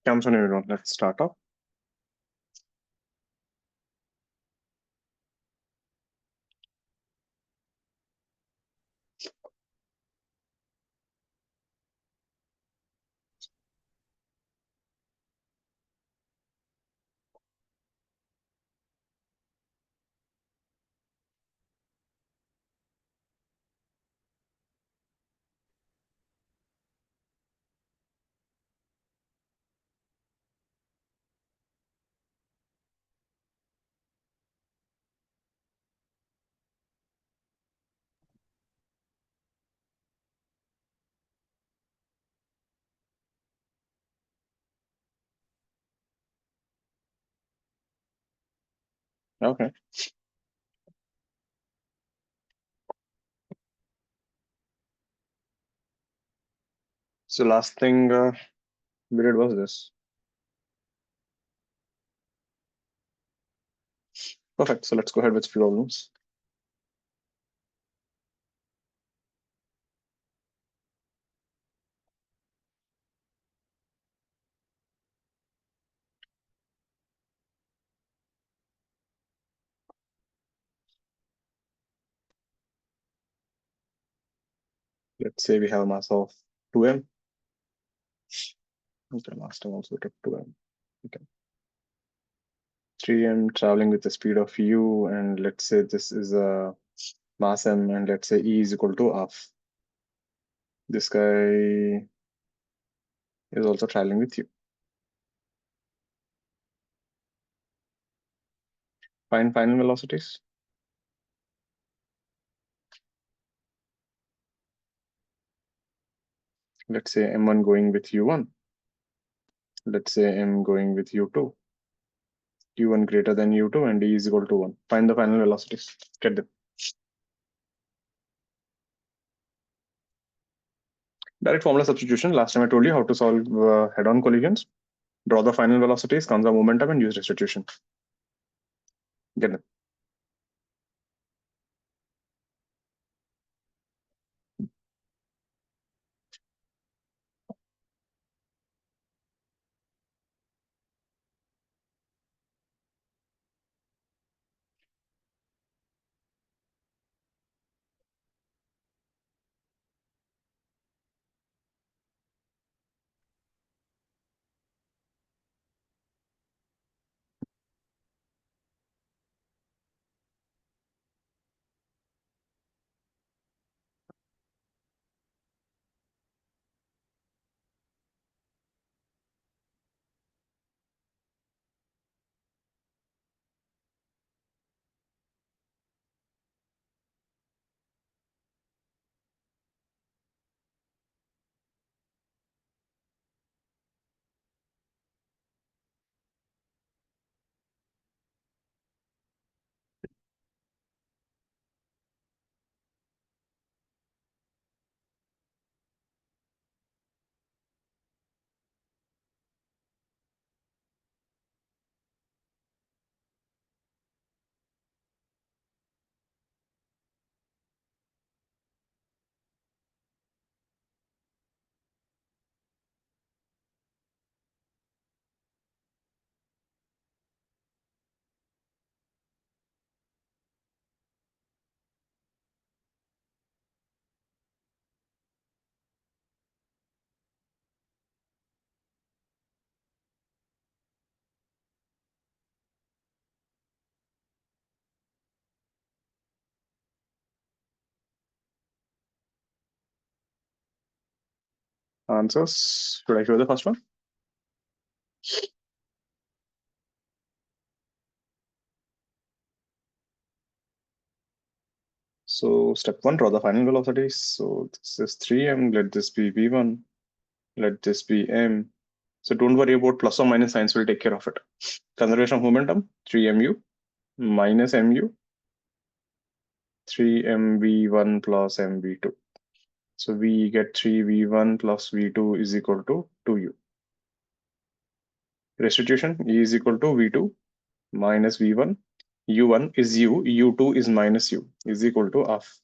Comes on everyone. Let's start off. Okay. So last thing we did was this. Perfect. So let's go ahead with problems. Let's say we have a mass of 2m. Okay, last time also took 2m. Okay. 3m traveling with the speed of u, and let's say this is a mass m, and let's say e is equal to half. This guy is also traveling with u. Find final velocities. Let's say m1 going with u1. Let's say m going with u2. u1 greater than u2 and e is equal to 1. Find the final velocities. Get them. Direct formula substitution. Last time I told you how to solve head-on collisions. Draw the final velocities, conserve momentum, and use restitution. Get them. Answers. Should I show the first one? So step 1, draw the final velocities. So this is 3m. Let this be v1. Let this be m. So don't worry about plus or minus signs. We'll take care of it. Conservation of momentum. 3mu minus mu. 3mv1 plus mv2. So we get 3v1 plus v2 is equal to 2u. Restitution, E is equal to v2 minus v1. u1 is u, u2 is minus u, is equal to half.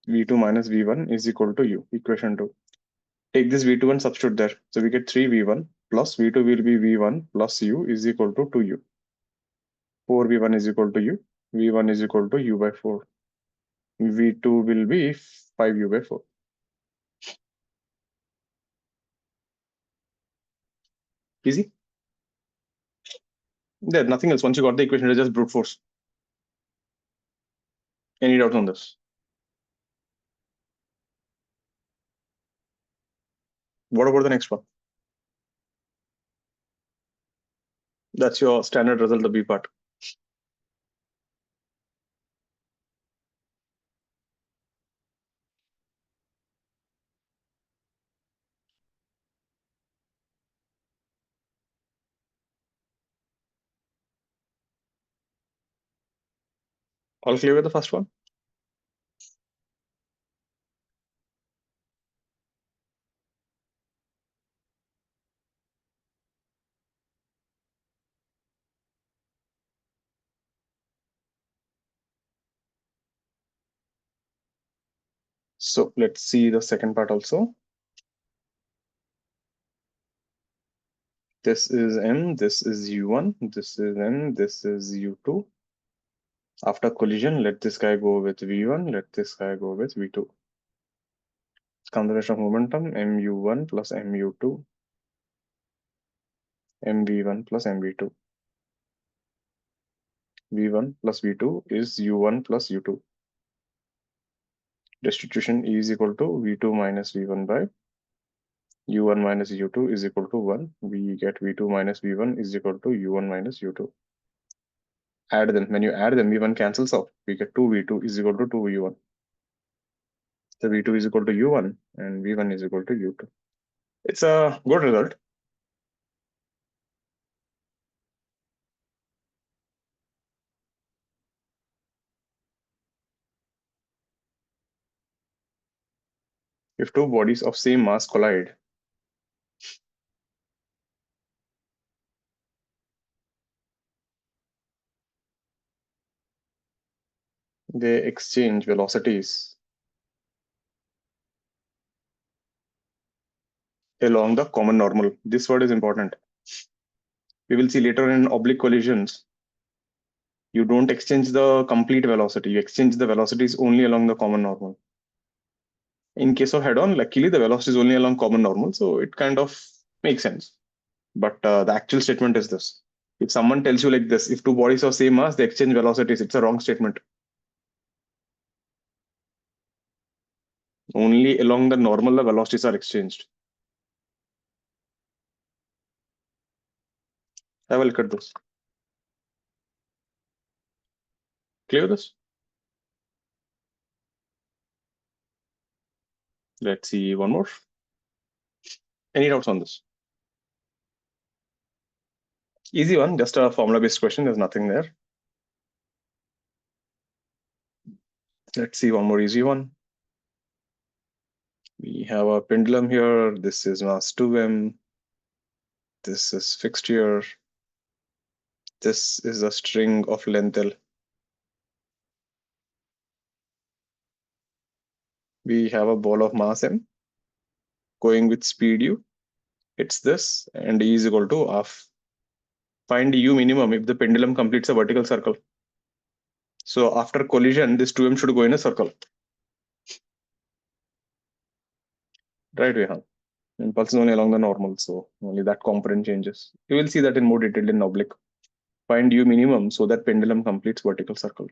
v2 minus v1 is equal to u, equation 2. Take this v2 and substitute there. So we get 3v1 plus V2 will be V1 plus U is equal to 2U. 4V1 is equal to U. V1 is equal to U by 4. V2 will be 5U by 4. Easy? There's nothing else. Once you got the equation, it's just brute force. Any doubts on this? What about the next one? That's your standard result, the B part. All clear with the first one? So let's see the second part also. This is M, this is U1, this is M, this is U2. After collision, let this guy go with V1, let this guy go with V2. Conservation of momentum, MU1 plus MU2, MV1 plus MV2. V1 plus V2 is U1 plus U2. Distribution E is equal to V2 minus V1 by U1 minus U2 is equal to 1. We get V2 minus V1 is equal to U1 minus U2. Add them. When you add them, V1 cancels out. We get 2V2 is equal to 2U1. So V2 is equal to U1 and V1 is equal to U2. It's a good result. If two bodies of same mass collide, they exchange velocities along the common normal. This word is important. We will see later in oblique collisions, you don't exchange the complete velocity. You exchange the velocities only along the common normal. In case of head-on, luckily the velocity is only along common normal, so it kind of makes sense. But the actual statement is this. If someone tells you like this, if two bodies of same mass, they exchange velocities, it's a wrong statement. Only along the normal, the velocities are exchanged. Have a look at this. Clear this? Let's see one more. Any doubts on this? Easy one, just a formula-based question. There's nothing there. Let's see one more easy one. We have a pendulum here. This is mass 2m. This is fixed here. This is a string of length L. We have a ball of mass m going with speed u. It's this, and E is equal to half. Find U minimum if the pendulum completes a vertical circle. So after collision, this 2m should go in a circle. Right, Vihan? Impulse is only along the normal, so only that component changes. You will see that in more detail in oblique. Find U minimum so that pendulum completes vertical circle.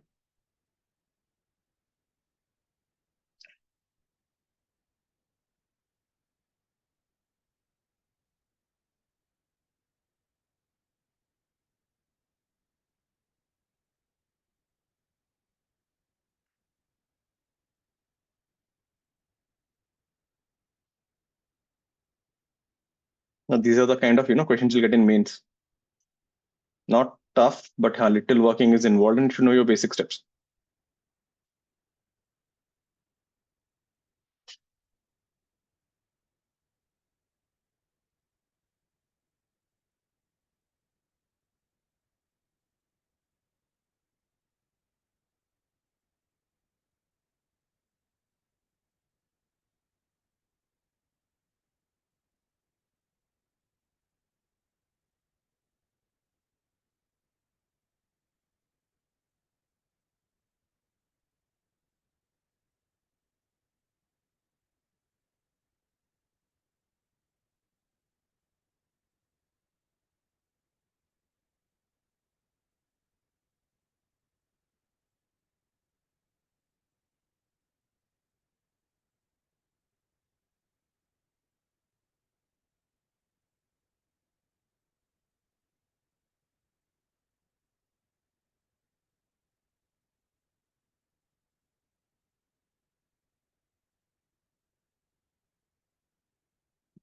Now, these are the kind of questions you'll get in mains. Not tough, but a little working is involved, and you should know your basic steps.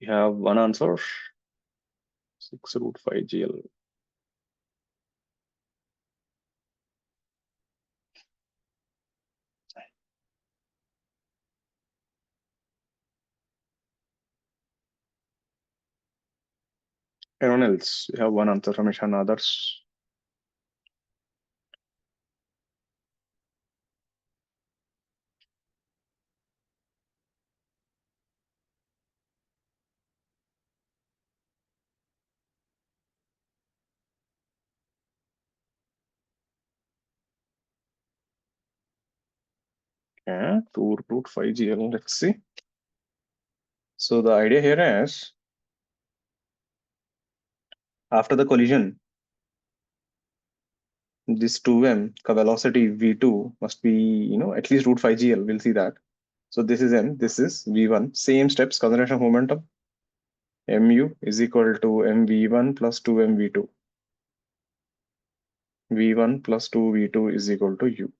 We have one answer. 6 root 5 GL. Anyone else? We have one answer from Ishan. Others? Yeah, 2 root 5 GL. Let's see. So the idea here is after the collision, this 2m velocity v2 must be, at least root 5 GL. We'll see that. So this is m, this is v1. Same steps, conservation of momentum. mu is equal to mv1 plus 2mv2. v1 plus 2v2 is equal to u.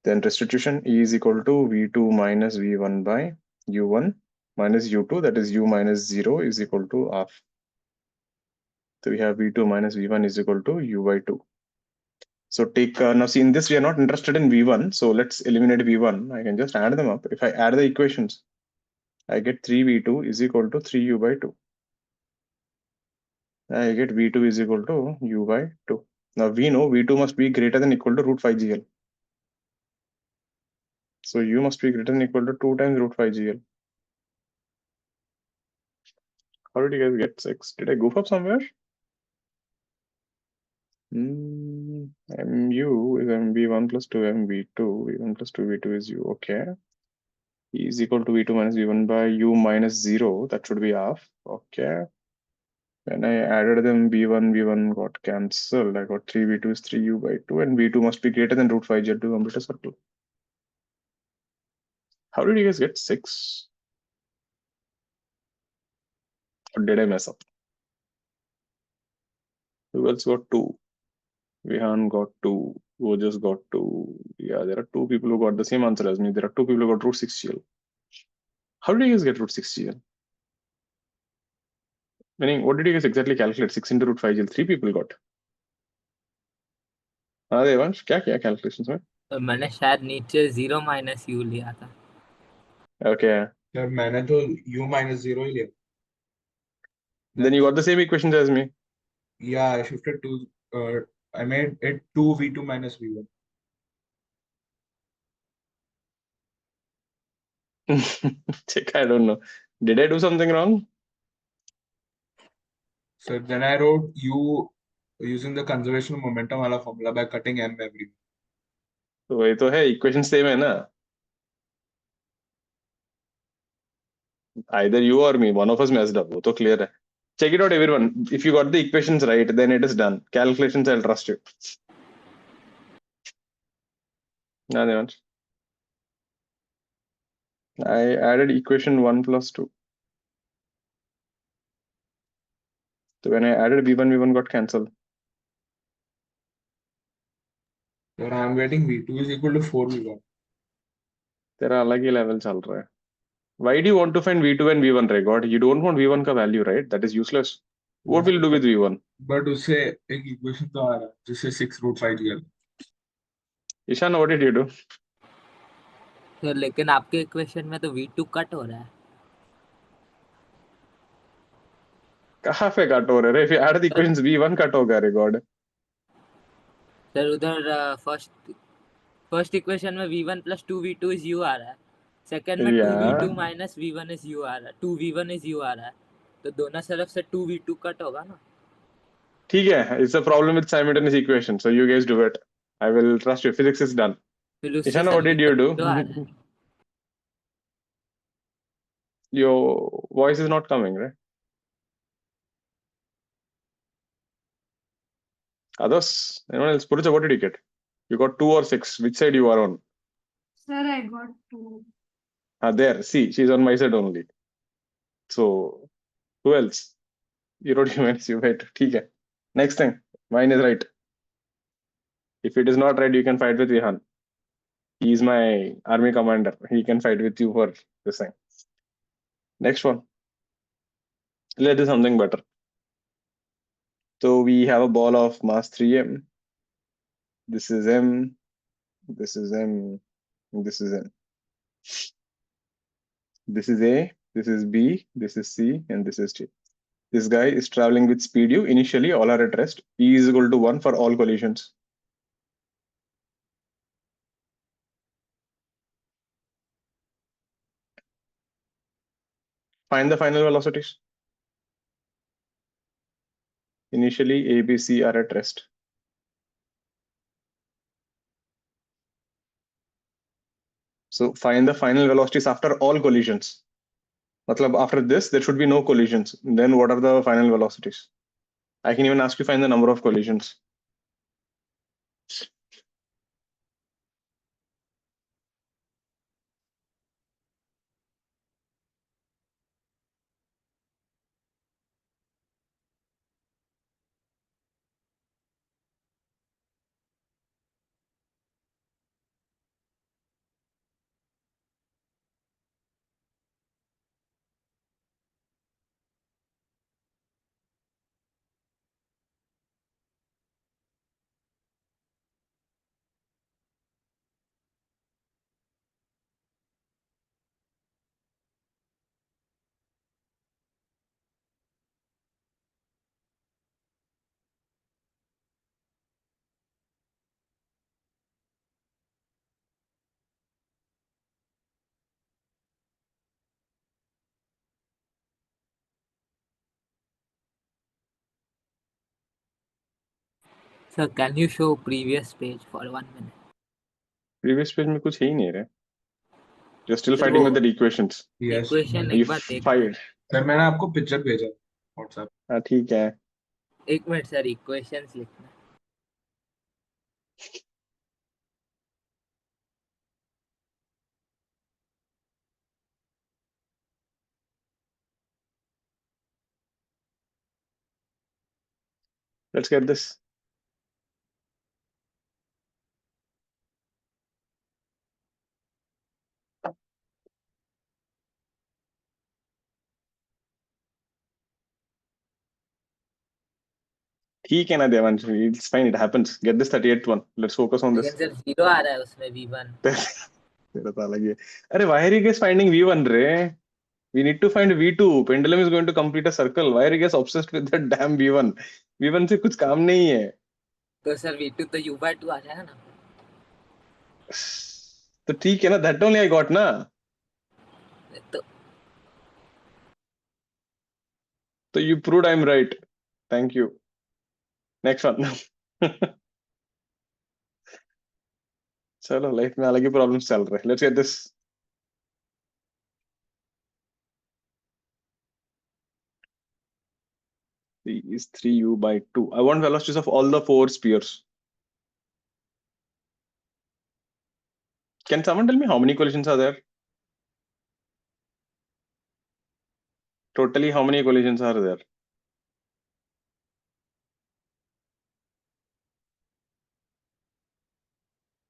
Then restitution E is equal to v2 minus v1 by u1 minus u2, that is u minus 0 is equal to half. So we have v2 minus v1 is equal to u by 2. So take, now see in this we are not interested in v1, so let's eliminate v1. I can just add them up. If I add the equations, I get 3v2 is equal to 3u by 2. I get v2 is equal to u by 2. Now we know v2 must be greater than equal to root 5 GL. So u must be greater than equal to 2 times root 5 GL. How did you guys get 6? Did I goof up somewhere? Mu is mv1 plus 2 mv2. v1 plus 2 v2 is u. Okay. E is equal to v2 minus v1 by u minus 0. That should be half. Okay. When I added them, v1 got cancelled. I got 3v2 is 3u by 2, and v2 must be greater than root 5 GL to complete a circle. How did you guys get 6? Or did I mess up? Who else got 2? Vihan got 2. Ojas got 2. Yeah, there are 2 people who got the same answer as me. There are 2 people who got root 6 GL. How did you guys get root 6 GL? Meaning, what did you guys exactly calculate? 6 into root 5 GL. 3 people got. हाँ देवांश क्या किया calculations में? मैंने शायद नीचे 0 minus u लिया था. Okay. यार मैंने तो u minus 0 ही लिया. Then you got the same equations as me. Yeah, I shifted to I made it 2v2 minus v1. Check, I don't know. Did I do something wrong? So then I wrote u using the conservation of momentum वाला formula by cutting m everywhere. तो वही तो है, equation same है ना. Either you or me, one of us messed up. वो तो clear है. Check it out, everyone. If you got the equations right, then it is done. Calculations, I'll trust you. हाँ Devansh. I added equation 1 plus 2. So when I added v1 got cancelled. So I'm getting v2 is equal to 4v1. तेरा अलग ही level चल रहा है. Why do you want to find v2 and v1, Ray God? You don't want v1 का value, right? That is useless. What will you do with v1? But उससे एक equation तो आ रहा है जिससे 6 root 5 GL. Ishan, what did you do? तो लेकिन आपके इक्वेशन में तो v2 कट हो रहा है. कहाँ पे कट हो रहे? If you add the equations, v1 cut होगा, Ray God. सर उधर फर्स्ट इक्वेशन में v1 plus 2v2 is u आ रहा है. सेकंड में 2v2 minus v1 is u आ रहा है. 2v1 is u आ रहा है. तो दोनों तरफ से 2v2 कट होगा ना. ठीक है. It's a problem with simultaneous equation. So you guys do it. I will trust you. Physics is done. फिर उससे Ishan, what did you do? तो आ रहा है. Your voice is not coming, right? Others? Anyone else? Purucha, what did you get? You got 2 or 6. Which side you are on? Sir, I got 2. There. See, she's on my side only. So, who else? You wrote u minus u by 2. ठीक है. Next thing. Mine is right. If it is not right, you can fight with Vihan. He is my army commander. He can fight with you for this thing. Next one. Let's do something better. So we have a ball of mass 3m. This is m. This is m. This is n. This is a. This is b. This is c, and this is t. This guy is traveling with speed u. Initially, all are at rest. E is equal to 1 for all collisions. Find the final velocities. Initially, A, B, C are at rest. So find the final velocities after all collisions. Matlab, after this, there should be no collisions. Then what are the final velocities? I can even ask you find the number of collisions. Sir, can you show previous page for 1 minute? Previous page में कुछ है ही नहीं रे. You're still Sir, fighting वो with the equations. Yes. equation You एक बार देख fight. Sir मैंने आपको पिक्चर भेजा व्हाट्सएप. हाँ ठीक है. 1 मिनट सर, equations लिखना. Let's get this. ठीक है ना Devansh. It's fine. It happens. Get this 38th one. Let's focus on this. लेकिन सर 0 आ रहा है उसमें V1. तेरा तो अलग ही है. अरे why are you guys finding V1 रे? We need to find V2. Pendulum is going to complete a circle. Why are you guys obsessed with that damn V1? V1 से कुछ काम नहीं है. तो सर V2 तो U/2 आ जाएगा ना. तो ठीक है ना. That only I got ना. So you proved I'm right. Thank you. Next one. चलो लाइफ में अलग ही प्रॉब्लम्स चल रहे हैं. Let's get this. C is 3u by 2. I want velocities of all the 4 spheres. Can someone tell me how many collisions are there? Totally, how many collisions are there?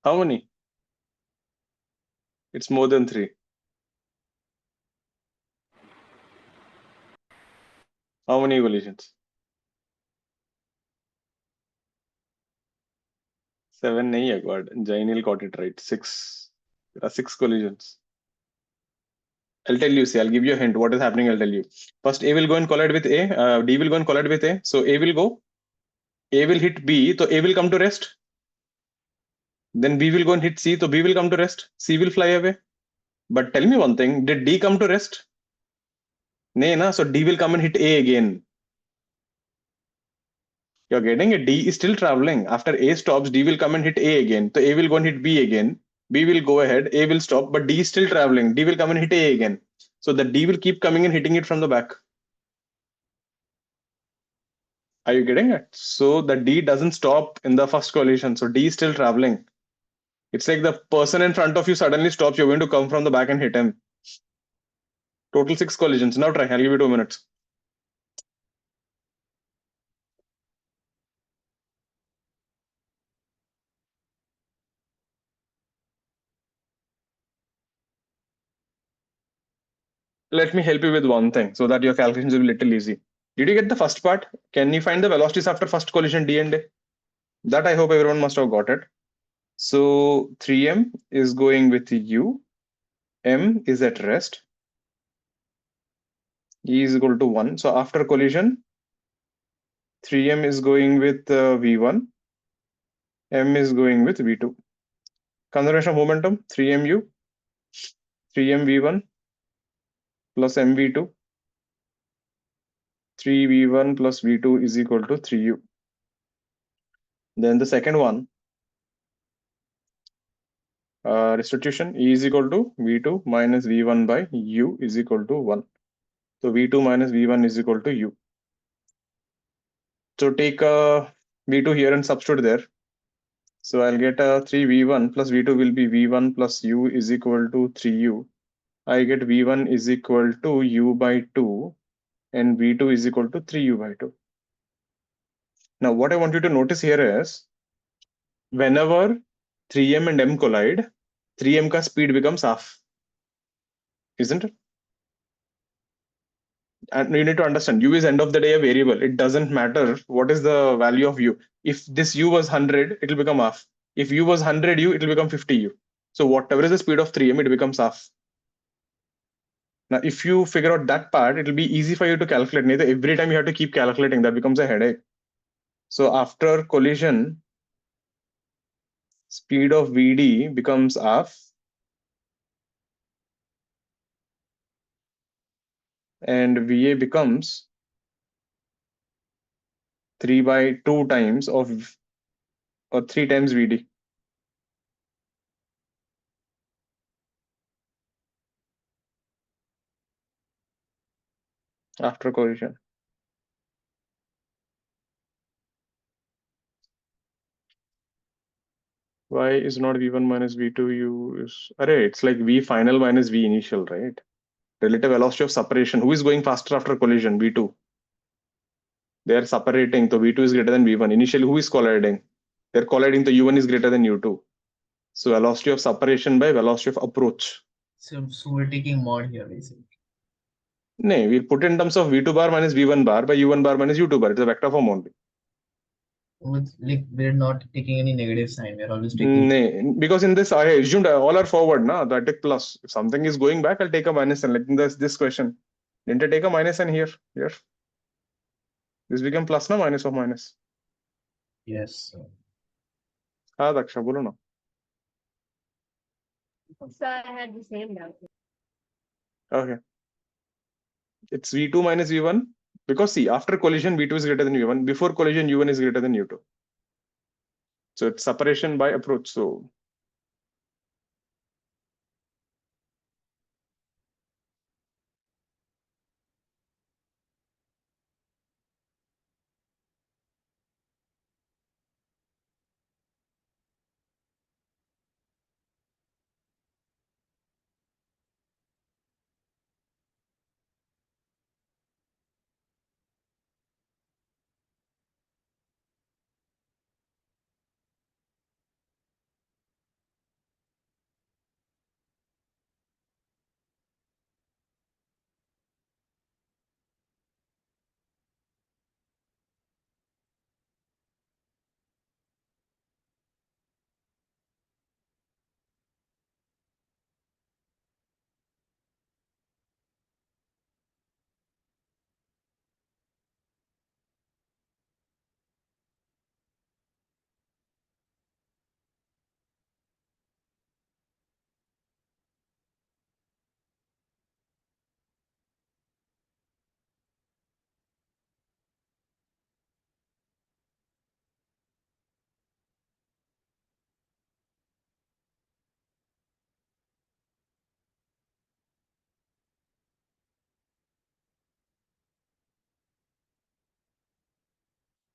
How many? It's more than 3. How many collisions? 7 nahi hai God. Jainil got it right. 6. There are 6 collisions. I'll tell you. See, I'll give you a hint. What is happening? I'll tell you. First, A will go and collide with A. D will go and collide with A. So A will go. A will hit B. So A will come to rest. Then B will go and hit C. So B will come to rest. C will fly away. But tell me one thing. Did D come to rest? Nay, na. So D will come and hit A again. You're getting it. D is still traveling. After A stops, D will come and hit A again. So A will go and hit B again. B will go ahead. A will stop. But D is still traveling. D will come and hit A again. So the D will keep coming and hitting it from the back. Are you getting it? So the D doesn't stop in the first collision. So D is still traveling. It's like the person in front of you suddenly stops. You're going to come from the back and hit him. Total 6 collisions. Now try. I'll give you 2 minutes. let me help you with one thing so that your calculations will be a little easy. Did you get the first part? Can you find the velocities after first collision D and A? That I hope everyone must have got it. So 3m is going with u, m is at rest, e is equal to 1. So after collision, 3m is going with v1, m is going with v2. Conservation of momentum, 3mu, 3mv1 plus mv2, 3v1 plus v2 is equal to 3u. Then the second one, restitution, E is equal to v2 minus v1 by u is equal to 1. So v2 minus v1 is equal to u. So take v2 here and substitute there. So I'll get a 3v1 plus v2 will be v1 plus u is equal to 3u. I get v1 is equal to u by 2 and v2 is equal to 3u by 2. Now what I want you to notice here is whenever 3m and m collide, 3m ka speed becomes half, isn't it? And you need to understand u is end of the day a variable. It doesn't matter what is the value of u. If this u was 100, it will become half. If u was 100 u, it will become 50 u. So whatever is the speed of 3m, it becomes half. Now, if you figure out that part, it will be easy for you to calculate. Neither every time you have to keep calculating, that becomes a headache. So after collision, speed of Vd becomes half. And Va becomes 3 by 2 times of, or 3 times Vd. After collision. Why is not V1 minus V2 u is, array, it's like V final minus V initial, right? Relative velocity of separation. Who is going faster after collision? V2. They are separating, so V2 is greater than V1. Initially, who is colliding? They're colliding, so U1 is greater than U2. So velocity of separation by velocity of approach. So we're taking mod here basically. No, we'll put in terms of V2 bar minus V1 bar by U1 bar minus U2 bar. It's a vector form only. Like we're not taking any negative sign. We're always taking. No, because in this I assumed all are forward, na? That take plus. If something is going back, I'll take a minus sign. Like in this question, didn't I take a minus sign here? Here. This become plus na minus of minus. Yes. हाँ दक्षा बोलो ना. So I had the same doubt. Okay. It's V2 minus V1 because see after collision V2 is greater than V1. Before collision U1 is greater than U2. So it's separation by approach. So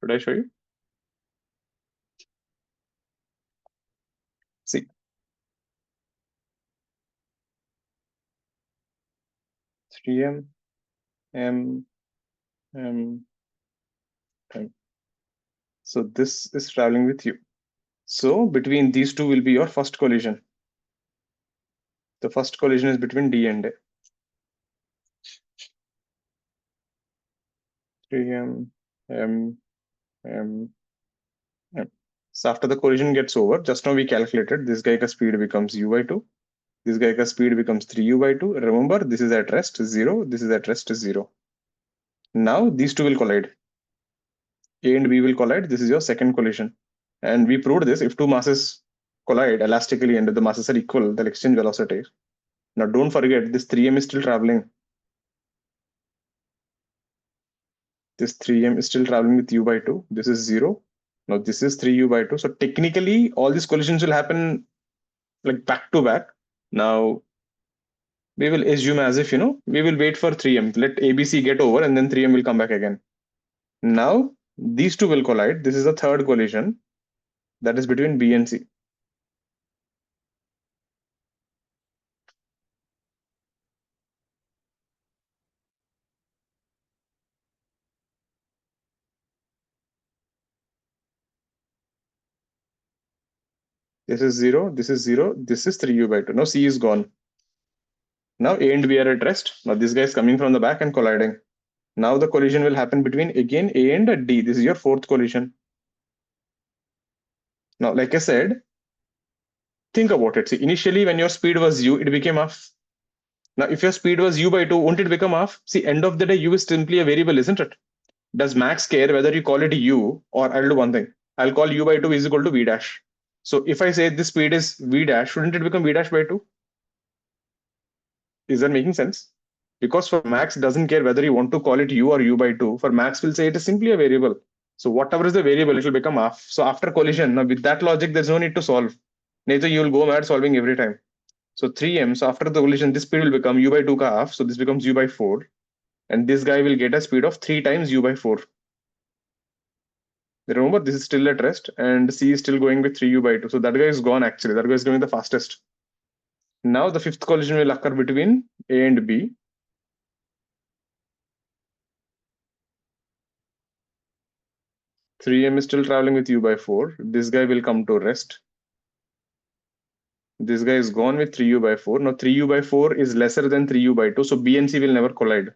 should I show you? See. M, M, M. So this is traveling with you. So between these two will be your first collision. The first collision is between D and A. 3m, m, m, m. So after the collision gets over, just now we calculated this guy ka speed becomes u by 2. This guy ka speed becomes 3u by 2. Remember, this is at rest 0. This is at rest 0. Now these two will collide. A and B will collide. This is your second collision. And we proved this. If two masses collide elastically and the masses are equal, they'll exchange velocity. Now don't forget, this 3m is still traveling. This 3m is still traveling with u by 2. This is 0. Now this is 3u by 2. So technically, all these collisions will happen like back to back. Now we will assume as if, we will wait for 3m. Let ABC get over and then 3m will come back again. Now these two will collide. This is the third collision that is between B and C. This is 0, this is 0, this is 3u by 2. Now C is gone. Now A and B are at rest. Now this guy is coming from the back and colliding. Now the collision will happen between again A and D. This is your fourth collision. Now, like I said, think about it. See, initially when your speed was u, it became half. Now, if your speed was u by 2, won't it become half? See, end of the day, u is simply a variable, isn't it? Does Max care whether you call it u, or I'll do one thing. I'll call u by 2 is equal to v dash. So if I say this speed is v dash, shouldn't it become v dash by 2? Is that making sense? Because for Max doesn't care whether you want to call it u or u by 2. For Max will say it is simply a variable. So whatever is the variable, it will become half. So after collision, now with that logic, there's no need to solve. Neither you will go mad solving every time. So 3m, so after the collision, this speed will become u by 2 ka half. So this becomes u by 4. And this guy will get a speed of 3 times u by 4. Remember, this is still at rest and C is still going with 3u by 2. So that guy is gone actually. That guy is going the fastest. Now the fifth collision will occur between A and B. Three m is still traveling with u by 4. This guy will come to rest. This guy is gone with 3u by 4. Now 3u by 4 is lesser than 3u by 2. So B and C will never collide.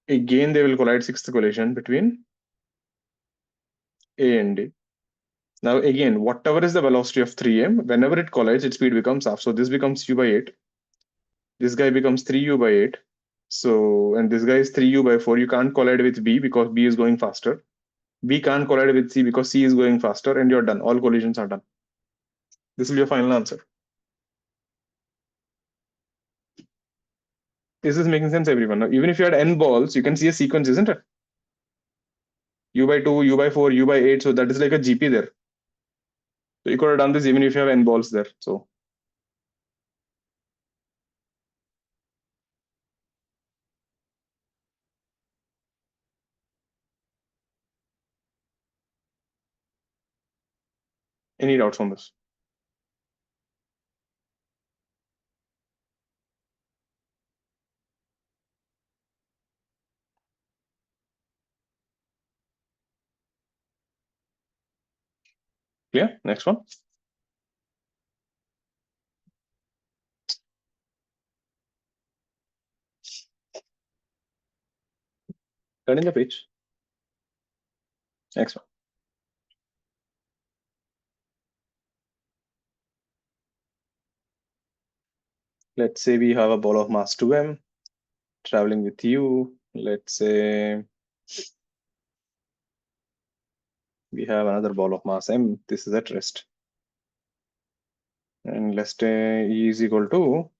Again, they will collide sixth collision between A and D. Now again, whatever is the velocity of 3m, whenever it collides, its speed becomes half. So this becomes u by 8. This guy becomes 3u by 8. So, and this guy is 3u by 4. You can't collide with B because B is going faster. B can't collide with C because C is going faster, and you're done. All collisions are done. This will be your final answer. Is this making sense, everyone? Now, even if you had n balls, you can see a sequence, isn't it? U by 2, U by 4, U by 8. So that is like a GP there. So you could have done this even if you have n balls there. So any doubts on this? Clear? Next one. Turn in the page. Next one. Let's say we have a ball of mass 2m traveling with u. Let's say we have another ball of mass m. This is at rest. And let's say E is equal to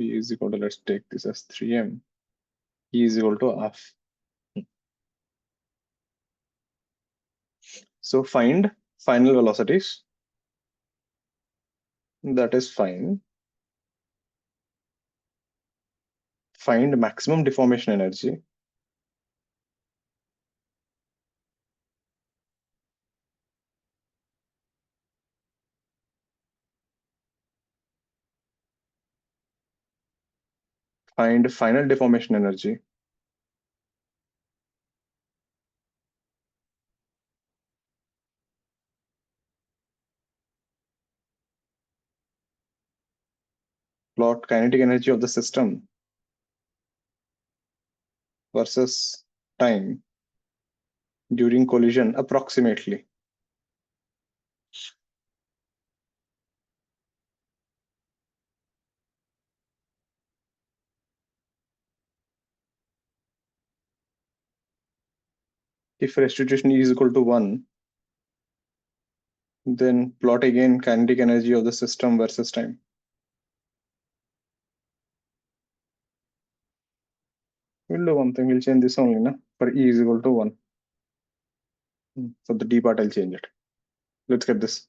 E is equal to, let's take this as 3m. E is equal to half. So find final velocities. That is fine. Find maximum deformation energy. Find final deformation energy. plot kinetic energy of the system versus time during collision approximately. If restitution is equal to 1, then plot again kinetic energy of the system versus time. We'll do one thing, we'll change this only, na? For E is equal to 1. For the D part, I'll change it. Let's get this.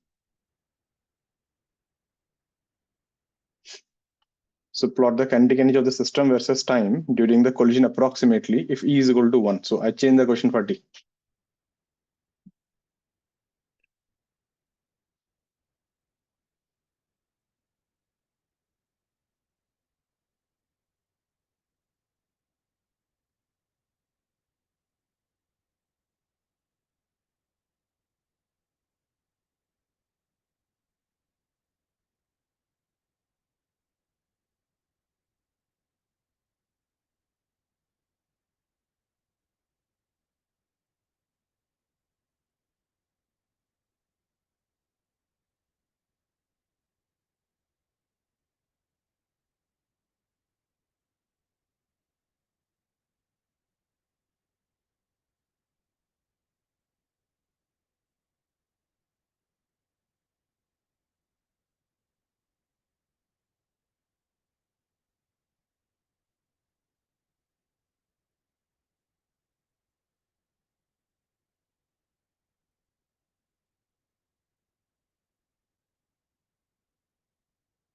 So plot the kinetic energy of the system versus time during the collision approximately if E is equal to 1. So I change the question for D.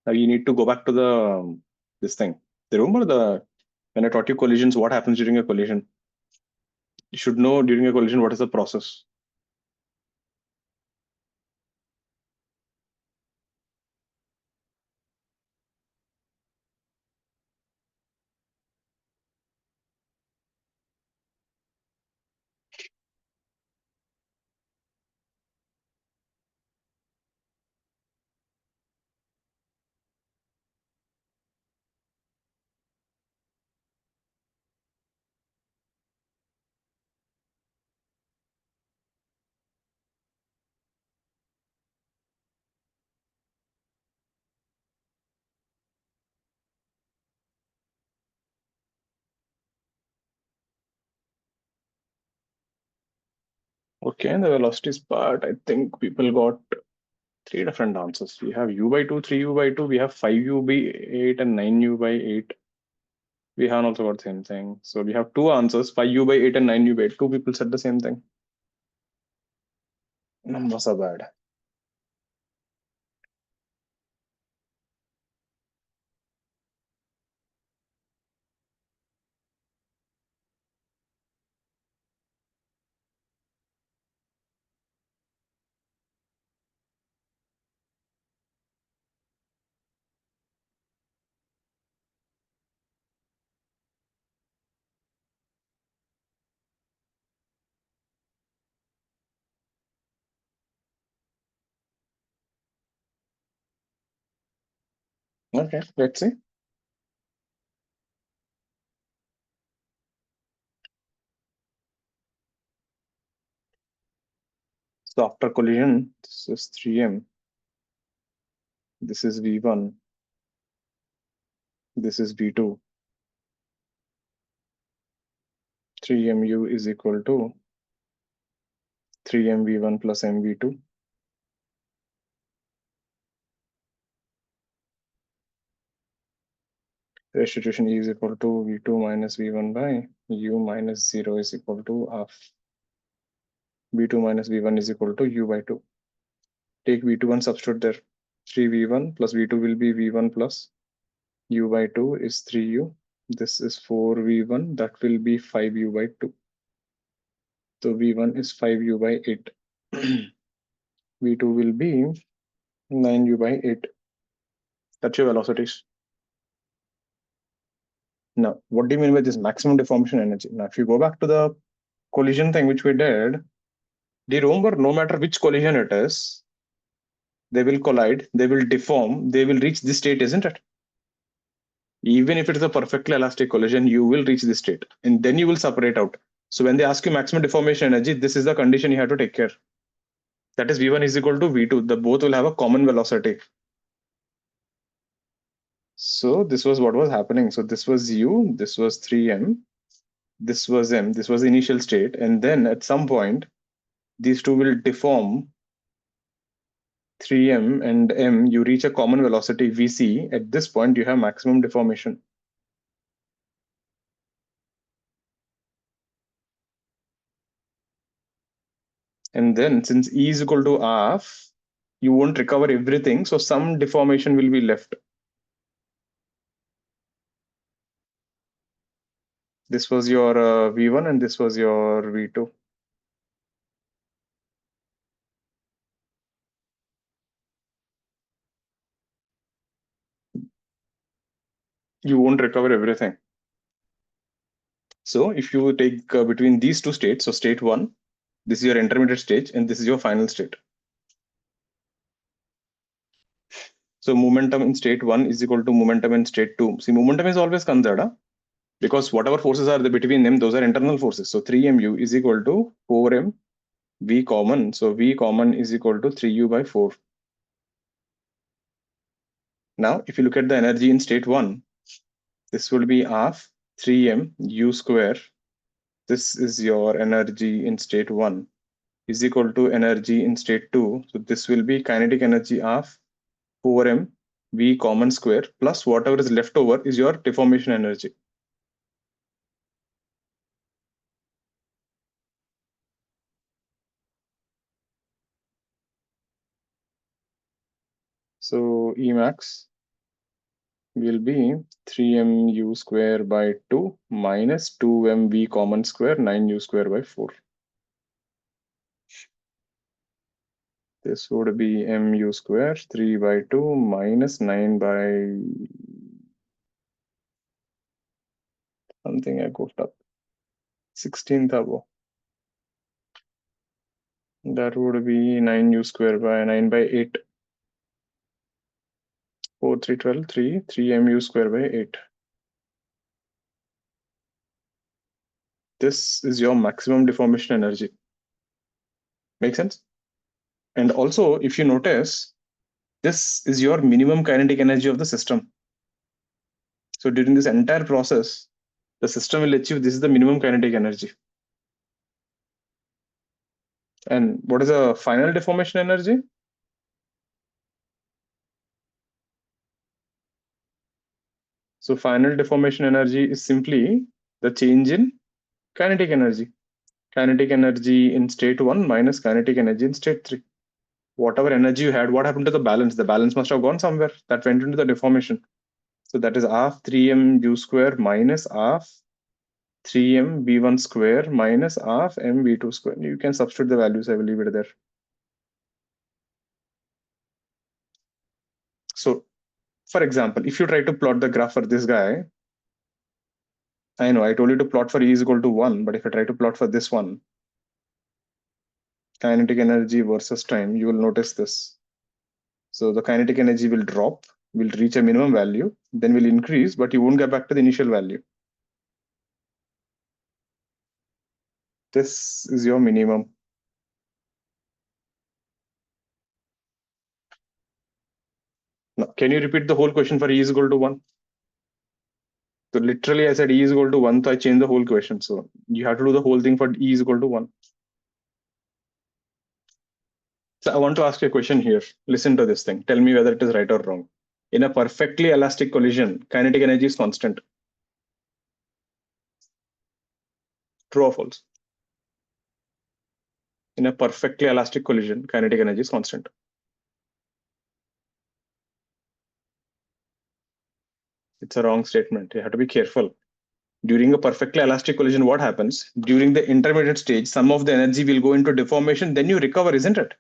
Now you need to go back to the this thing. Remember when I taught you collisions, what happens during a collision? You should know during a collision what is the process. Okay, and the velocities part, I think people got 3 different answers. We have u by 2, 3u by 2, we have 5u by 8 and 9u by 8. We have also got the same thing. So we have 2 answers, 5u by 8 and 9u by 8. 2 people said the same thing. Numbers are bad. Okay, let's see. So after collision, this is 3m. This is v1. This is v2. 3mu is equal to 3mv1 plus mv2. Restitution is equal to v2 minus v1 by u minus 0 is equal to half. v2 minus v1 is equal to u by 2. Take v2 and substitute there. 3v1 plus v2 will be v1 plus u by 2 is 3u. This is 4v1, that will be 5u by 2. So v1 is 5u by 8. v2 will be 9u by 8. That's your velocities. Now, what do you mean by this maximum deformation energy? Now, if you go back to the collision thing which we did, do you remember no matter which collision it is, they will collide, they will deform, they will reach this state, isn't it? Even if it is a perfectly elastic collision, you will reach this state and then you will separate out. So when they ask you maximum deformation energy, this is the condition you have to take care. That is V1 is equal to V2. The both will have a common velocity. So this was what was happening. So this was U, this was 3m, this was m, this was the initial state. And then at some point, these two will deform 3m and m. You reach a common velocity Vc. At this point, you have maximum deformation. And then since E is equal to half, you won't recover everything. So some deformation will be left. This was your V1 and this was your V2. You won't recover everything. So if you take between these two states, so state 1, this is your intermediate stage and this is your final state. So momentum in state 1 is equal to momentum in state 2. See, momentum is always considered because whatever forces are there between them, those are internal forces. So 3mu is equal to 4m V common. So V common is equal to 3u by 4. Now, if you look at the energy in state 1, this will be half 3m u square. This is your energy in state 1 is equal to energy in state 2. So this will be kinetic energy of 4m V common square plus whatever is left over is your deformation energy. So Emax will be 3mu square by 2 minus 2mv common square 9u square by 4. This would be mu square 3 by 2 minus 9 by something I goofed up. 16th above. That would be 9u square by 9 by 8. 4, 3, 12, 3, 3mu square by 8. This is your maximum deformation energy. Make sense? And also, if you notice, this is your minimum kinetic energy of the system. So during this entire process, the system will achieve this is the minimum kinetic energy. And what is the final deformation energy? So final deformation energy is simply the change in kinetic energy. Kinetic energy in state 1 minus kinetic energy in state 3. Whatever energy you had, what happened to the balance? The balance must have gone somewhere. That went into the deformation. So that is half 3m u square minus half 3m v1 square minus half m v2 square. You can substitute the values. I will leave it there. So, for example, if you try to plot the graph for this guy, I know I told you to plot for E is equal to 1, but if I try to plot for this one, kinetic energy versus time, you will notice this. So the kinetic energy will drop, will reach a minimum value, then will increase, but you won't get back to the initial value. This is your minimum. Now, can you repeat the whole question for E is equal to 1? So literally I said E is equal to 1, so I changed the whole question. So you have to do the whole thing for E is equal to 1. So I want to ask you a question here. Listen to this thing. Tell me whether it is right or wrong. In a perfectly elastic collision, kinetic energy is constant. True or false? In a perfectly elastic collision, kinetic energy is constant. It's a wrong statement. You have to be careful. During a perfectly elastic collision, what happens? During the intermediate stage, some of the energy will go into deformation, then you recover, isn't it?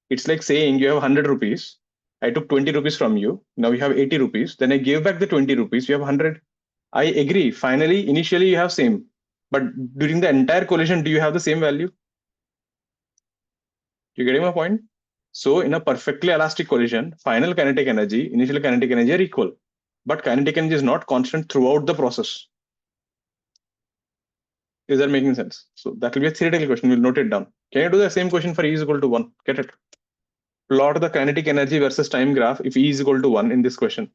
It's like saying you have 100 rupees. I took 20 rupees from you. Now you have 80 rupees. Then I gave back the 20 rupees. You have 100. I agree. Finally, initially you have same. But during the entire collision, do you have the same value? You getting my point? So in a perfectly elastic collision, final kinetic energy, initial kinetic energy are equal. but kinetic energy is not constant throughout the process. Is that making sense? So that will be a theoretical question. We'll note it down. Can you do the same question for E is equal to 1? Get it? Plot the kinetic energy versus time graph if E is equal to 1 in this question.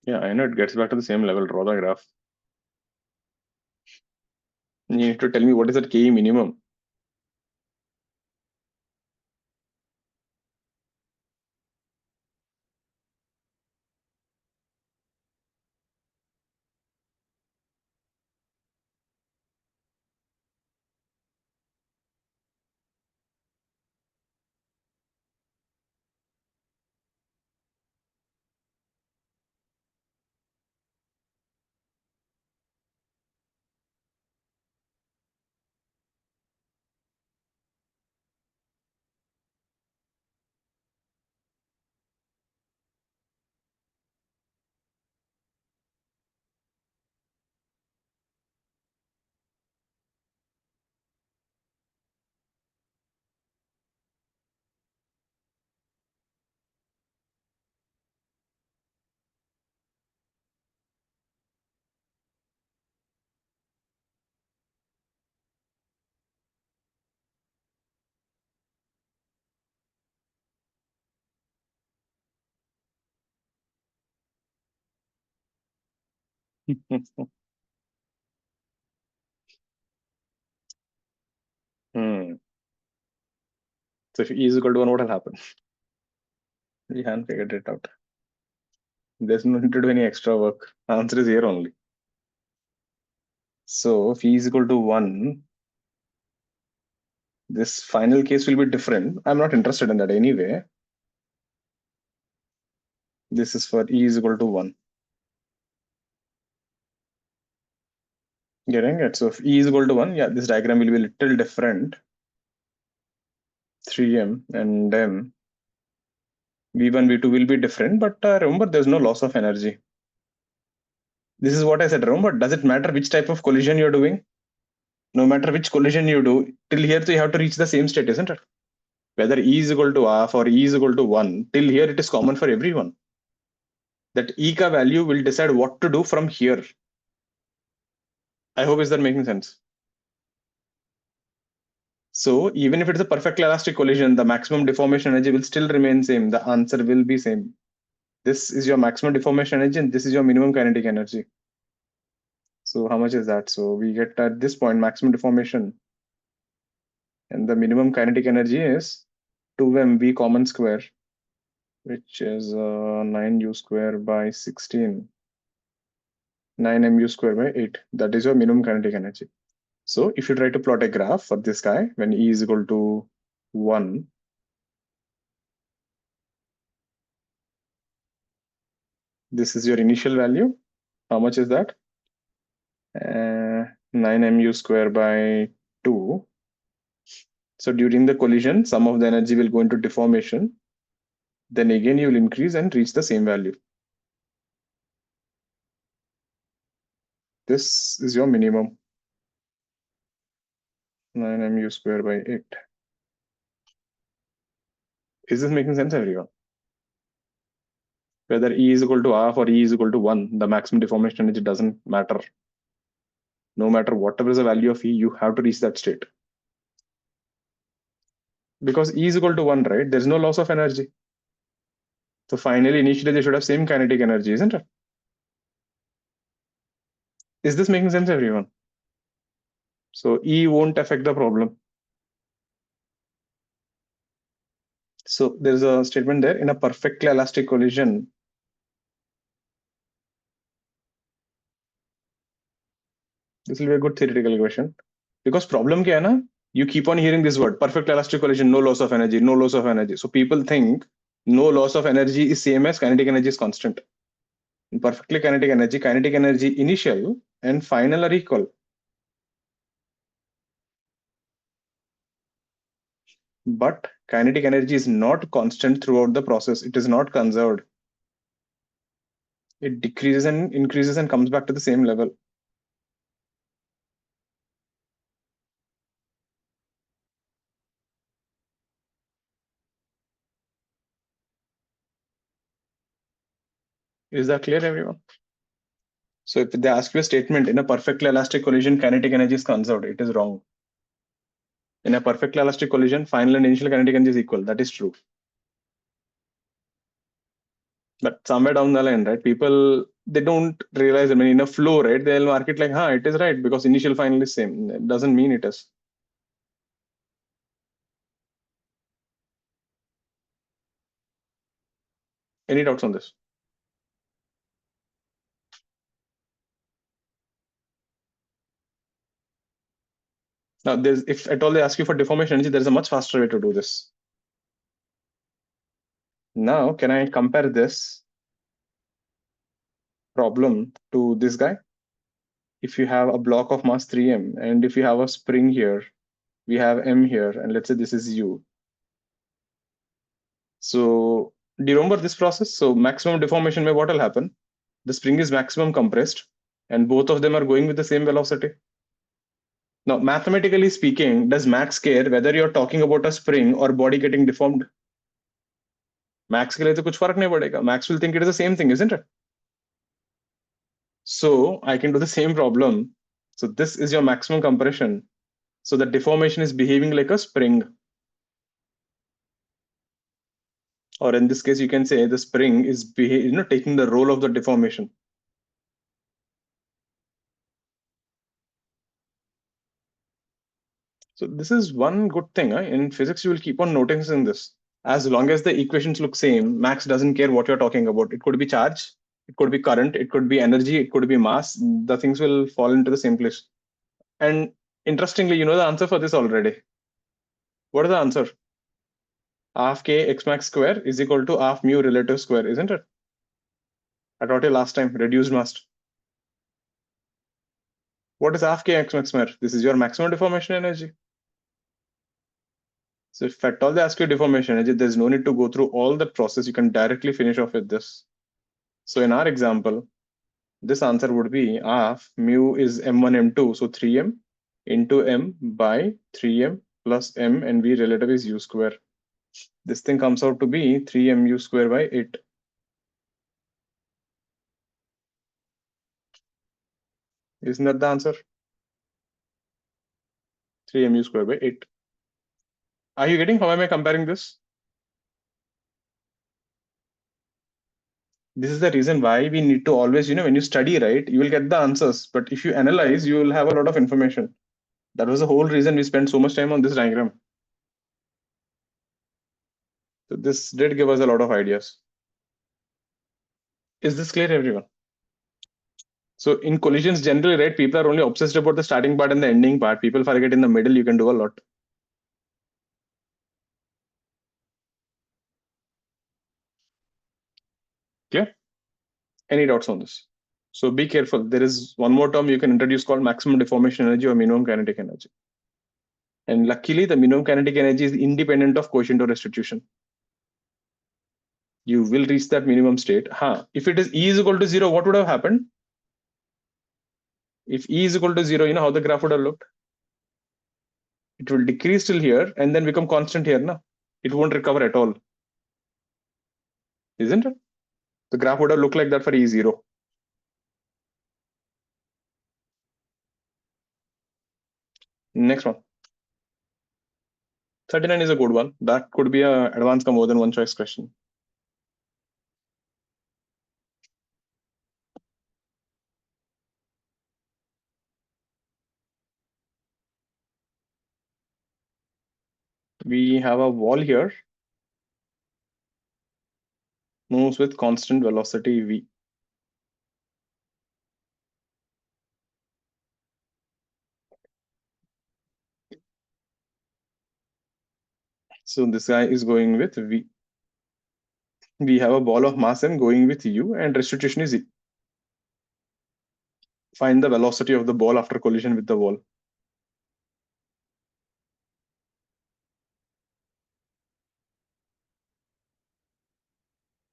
Yeah, I know it gets back to the same level. Draw the graph. You need to tell me what is that Ke minimum. Hmm. So if E is equal to 1, what will happen? We haven't figured it out. There's no need to do any extra work. Answer is here only. So if E is equal to 1, this final case will be different. I'm not interested in that anyway. This is for E is equal to 1. Getting it? So if E is equal to 1, yeah, this diagram will be a little different. 3m and m. V1, V2 will be different, but remember, there's no loss of energy. This is what I said. Remember, does it matter which type of collision you're doing? No matter which collision you do, till here, so you have to reach the same state, isn't it? Whether E is equal to half or E is equal to 1, till here it is common for everyone. That E ka value will decide what to do from here. I hope is that making sense? So even if it's a perfect elastic collision, the maximum deformation energy will still remain same. The answer will be same. This is your maximum deformation energy and this is your minimum kinetic energy. So how much is that? So we get at this point maximum deformation and the minimum kinetic energy is 2mv common square, which is 9u square by 16, 9mu square by 8. That is your minimum kinetic energy. So if you try to plot a graph for this guy when E is equal to 1, this is your initial value. How much is that? 9mu square by 2. So during the collision, some of the energy will go into deformation. Then again, you will increase and reach the same value. This is your minimum. 9mu square by 8. Is this making sense, everyone? Whether E is equal to half or E is equal to 1, the maximum deformation energy doesn't matter. No matter whatever is the value of E, you have to reach that state. Because E is equal to 1, right? There's no loss of energy. So finally, initially, they should have same kinetic energy, isn't it? Is this making sense, everyone? So E won't affect the problem. So there's a statement there, in a perfectly elastic collision, This will be a good theoretical equation. Because problem kya hai na? You keep on hearing this word, perfect elastic collision, no loss of energy, no loss of energy. So people think no loss of energy is same as kinetic energy is constant. In perfectly kinetic energy initial and final are equal. But kinetic energy is not constant throughout the process. It is not conserved. It decreases and increases and comes back to the same level. Is that clear, everyone? So if they ask you a statement in a perfectly elastic collision, kinetic energy is conserved, it is wrong. In a perfectly elastic collision, final and initial kinetic energy is equal. That is true. But somewhere down the line, right, people, they don't realize, I mean, in a flow, right, they'll mark it like, it is right because initial final is same. It doesn't mean it is. Any doubts on this? Now, if at all they ask you for deformation energy, there's a much faster way to do this. Now, can I compare this problem to this guy? If you have a block of mass 3m, and if you have a spring here, we have m here, and let's say this is u. So, do you remember this process? So, maximum deformation, what will happen? The spring is maximum compressed, and both of them are going with the same velocity. Now, mathematically speaking, does Max care whether you're talking about a spring or body getting deformed? Max के लिए तो कुछ फर्क नहीं पड़ेगा. Max will think it is the same thing, isn't it? So I can do the same problem. So this is your maximum compression. So the deformation is behaving like a spring. Or in this case, you can say the spring is taking the role of the deformation. So this is one good thing. In physics, you will keep on noticing this. As long as the equations look same, Max doesn't care what you're talking about. It could be charge, it could be current, it could be energy, it could be mass. The things will fall into the same place. And interestingly, you know the answer for this already. What is the answer? Half k x max square is equal to half mu relative square, isn't it? I taught you last time, reduced mass. What is half k x max square? This is your maximum deformation energy. So if at all they ask you deformation energy, there's no need to go through all that process. You can directly finish off with this. So in our example, this answer would be half mu is m1, m2, so 3m into m by 3m plus m, and v relative is u square. This thing comes out to be 3mu square by 8. Isn't that the answer? 3mu square by 8. Are you getting how am I comparing this? This is the reason why we need to always, when you study, right, you will get the answers. But if you analyze, you will have a lot of information. That was the whole reason we spent so much time on this diagram. So this did give us a lot of ideas. Is this clear, everyone? So in collisions, generally, right, people are only obsessed about the starting part and the ending part. People forget in the middle, you can do a lot. Clear? Any doubts on this? So be careful. There is one more term you can introduce called maximum deformation energy or minimum kinetic energy. And luckily, the minimum kinetic energy is independent of coefficient of restitution. You will reach that minimum state. If it is E is equal to 0, what would have happened? If E is equal to 0, you know how the graph would have looked? It will decrease till here and then become constant here. No? It won't recover at all. Isn't it? The graph would have looked like that for E0. Next one. 39 is a good one. That could be an advanced more than one choice question. We have a wall here, moves with constant velocity v. So this guy is going with V. We have a ball of mass m going with U, and restitution is E. Find the velocity of the ball after collision with the wall.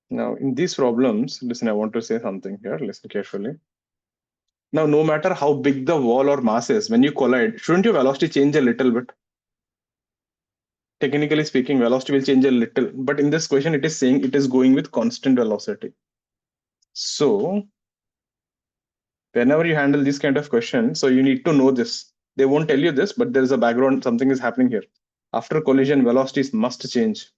Now, in these problems, listen, I want to say something here. Listen carefully. Now, no matter how big the wall or mass is, when you collide, shouldn't your velocity change a little bit? Technically speaking, velocity will change a little, but in this question, it is saying it is going with constant velocity. So, whenever you handle this kind of question, so you need to know this. They won't tell you this, but there is a background, something is happening here. After collision, velocities must change.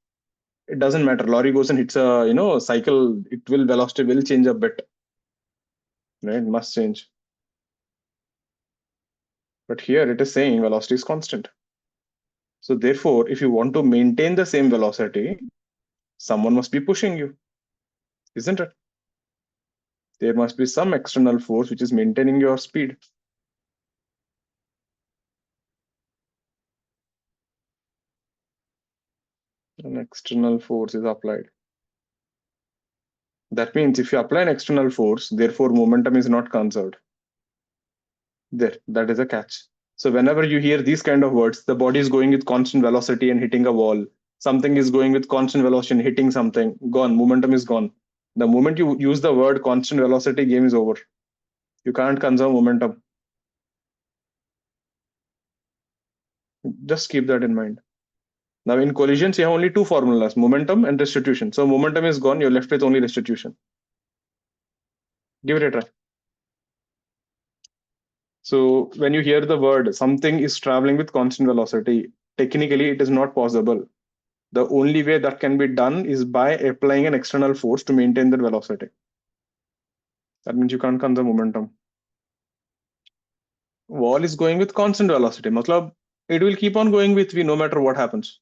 It doesn't matter. Lorry goes and hits a cycle, velocity will change a bit. Right? Must change. But here it is saying velocity is constant. So therefore, if you want to maintain the same velocity, someone must be pushing you, isn't it? There must be some external force which is maintaining your speed. An external force is applied. That means if you apply an external force, therefore momentum is not conserved. There, that is a catch. So whenever you hear these kind of words, the body is going with constant velocity and hitting a wall. Something is going with constant velocity and hitting something. Gone. Momentum is gone. The moment you use the word constant velocity, game is over. You can't conserve momentum. Just keep that in mind. Now in collisions, you have only two formulas, momentum and restitution. So momentum is gone, you're left with only restitution. Give it a try. So when you hear the word, something is traveling with constant velocity, technically it is not possible. The only way that can be done is by applying an external force to maintain that velocity. That means you can't conserve momentum. Wall is going with constant velocity. Matlab, it will keep on going with V no matter what happens.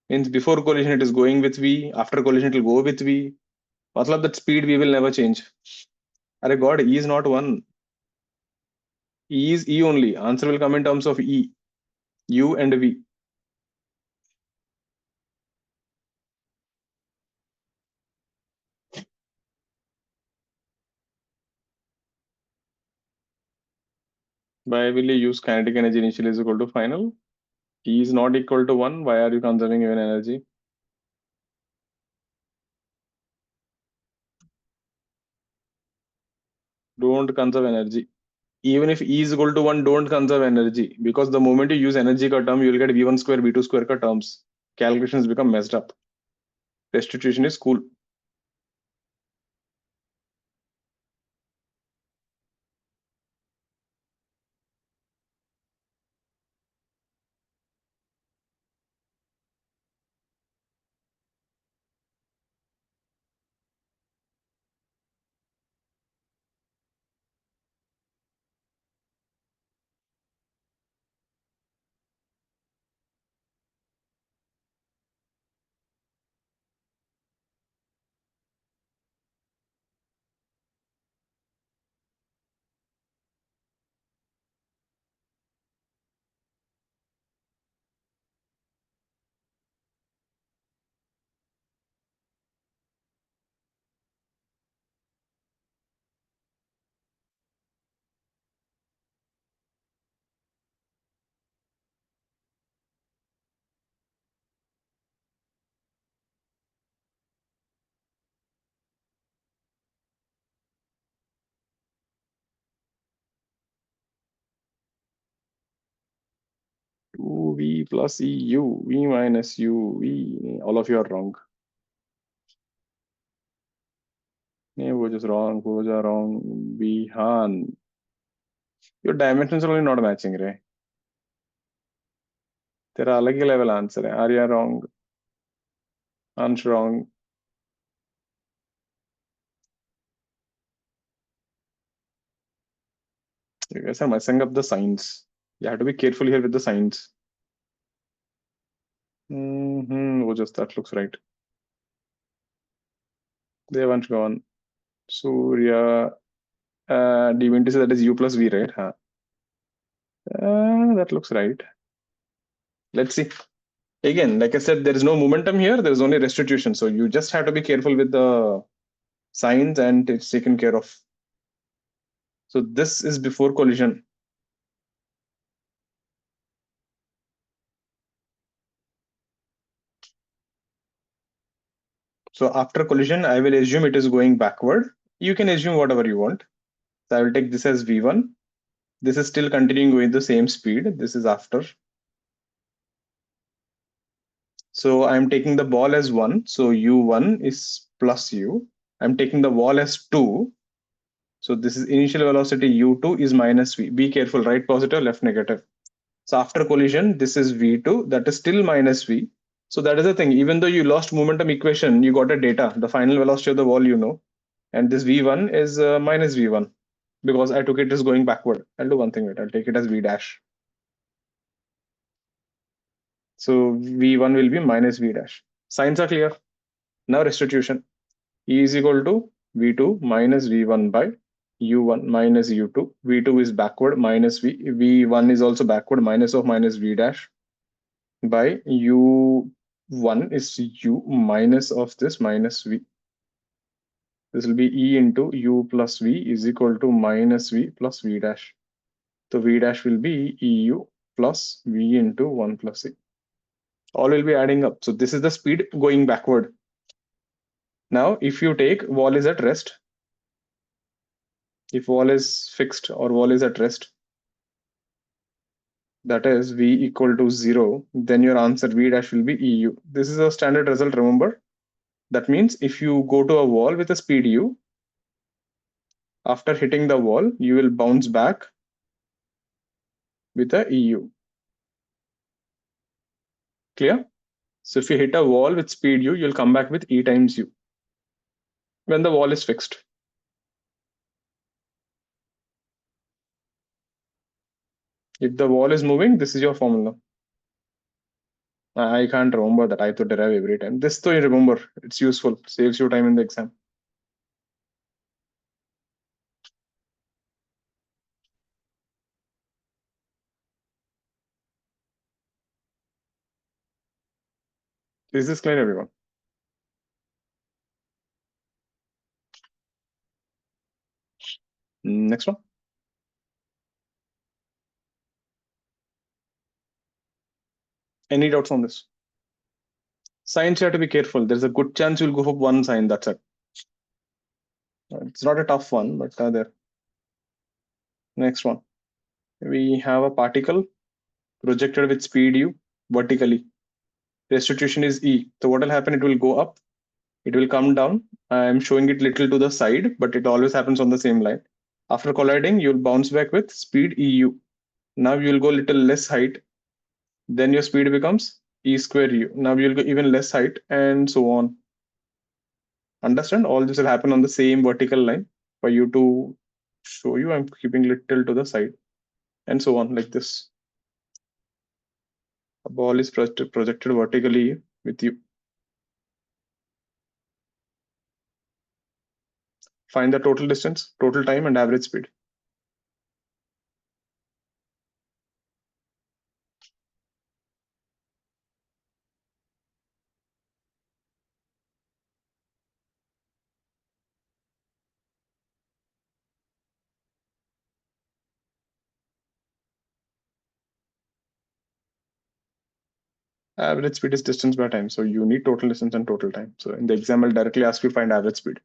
Means before collision it is going with V, after collision it will go with V. Matlab that speed V will never change. Arey God, E is not 1. E is E only. Answer will come in terms of E, U and V. Why will you use kinetic energy initially is equal to final? E is not equal to 1. Why are you conserving even energy? Don't conserve energy. Even if E is equal to 1, don't conserve energy. Because the moment you use energy ka term, you will get V1 square, V2 square ka terms. Calculations become messed up. Restitution is cool. V plus EU, V minus U, V. All of you are wrong. Which is wrong, those are wrong. Bihan. Your dimensions are only not matching, right? तेरा अलग ही level answer है. Arya wrong. Ansh wrong. You guys are messing up the signs. You have to be careful here with the signs. Just that looks right. Devansh gone. Surya. Do you mean to say that is U plus V, right? Huh? That looks right. Let's see. Again, like I said, there is no momentum here. There is only restitution. So you just have to be careful with the signs, and it's taken care of. So this is before collision. So after collision, I will assume it is going backward. You can assume whatever you want. So I will take this as V1. This is still continuing with the same speed. This is after. So I'm taking the ball as 1. So U1 is plus U. I'm taking the ball as 2. So this is initial velocity U2 is minus V. Be careful, right positive, left negative. So after collision, this is V2, that is still minus V. So that is the thing, even though you lost momentum equation, you got a data, the final velocity of the ball, you know, and this V1 is minus V1 because I took it as going backward. I'll do one thing with it, I'll take it as V dash. So V1 will be minus V dash. Signs are clear. Now restitution. E is equal to V2 minus V1 by U1 minus U2. V2 is backward minus V. V1 is also backward minus of minus V dash by U1 is U minus of this minus V. This will be E into U plus V is equal to minus V plus V dash. So V dash will be EU plus V into 1 plus E. All will be adding up. So this is the speed going backward. Now, if you take wall is at rest, if wall is fixed or wall is at rest, that is V equal to 0, then your answer V dash will be EU. This is a standard result, remember. That means if you go to a wall with a speed U, after hitting the wall, you will bounce back with a EU. Clear? So if you hit a wall with speed U, you'll come back with E times U when the wall is fixed. If the wall is moving, this is your formula. I can't remember that. I have to derive every time. This though you remember, it's useful, saves you time in the exam. Is this clear, everyone? Next one. Any doubts on this? Signs you have to be careful. There's a good chance you'll go for one sign, that's it. It's not a tough one, but there. Next one. We have a particle projected with speed U vertically. Restitution is E. So what will happen? It will go up. It will come down. I'm showing it little to the side, but it always happens on the same line. After colliding, you'll bounce back with speed EU. Now you'll go little less height. Then your speed becomes E square U. Now you'll go even less height and so on. Understand? All this will happen on the same vertical line. For you to show you, I'm keeping little to the side and so on like this. A ball is projected vertically with you. Find the total distance, total time, and average speed. Average speed is distance by time. So you need total distance and total time. So in the exam, I'll directly ask you to find average speed.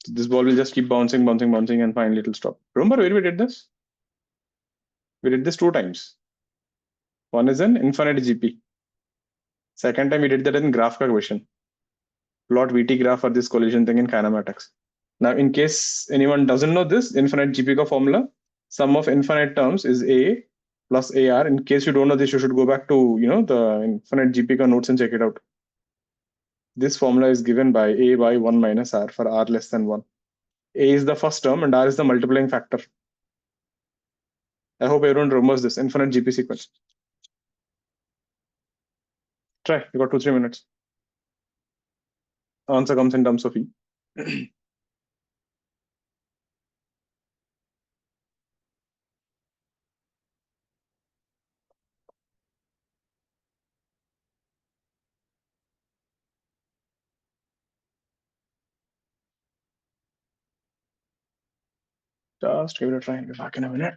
So this ball will just keep bouncing, bouncing, bouncing, and finally it'll stop. Remember where we did this? We did this 2 times. One is in infinite GP. Second time we did that in graph question. Plot VT graph for this collision thing in kinematics. Now, in case anyone doesn't know this, infinite GP ka formula, sum of infinite terms is A plus AR. In case you don't know this, you should go back to the infinite GP ka notes and check it out. This formula is given by A by 1 minus R for R less than 1. A is the first term and R is the multiplying factor. I hope everyone remembers this infinite GP sequence. Try, you got 2-3 minutes. Answer comes in terms of E. Just give it a try and be back in a minute.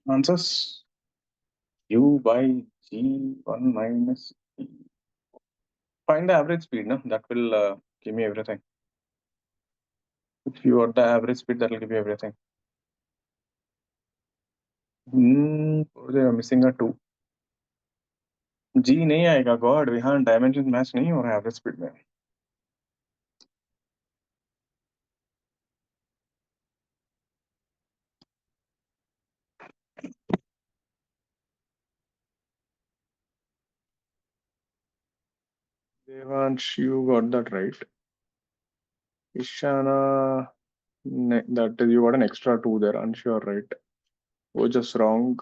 Answers U by G1 minus E. Find the average speed, no? That will give me everything. If you want the average speed, that will give you everything. They are missing a 2. G नहीं आएगा God यहाँ dimension match नहीं हो रहा है average speed में. Devansh, you got that right. Ishana, that is, you got an extra 2 there. Ansh, you're right. Oh, just wrong.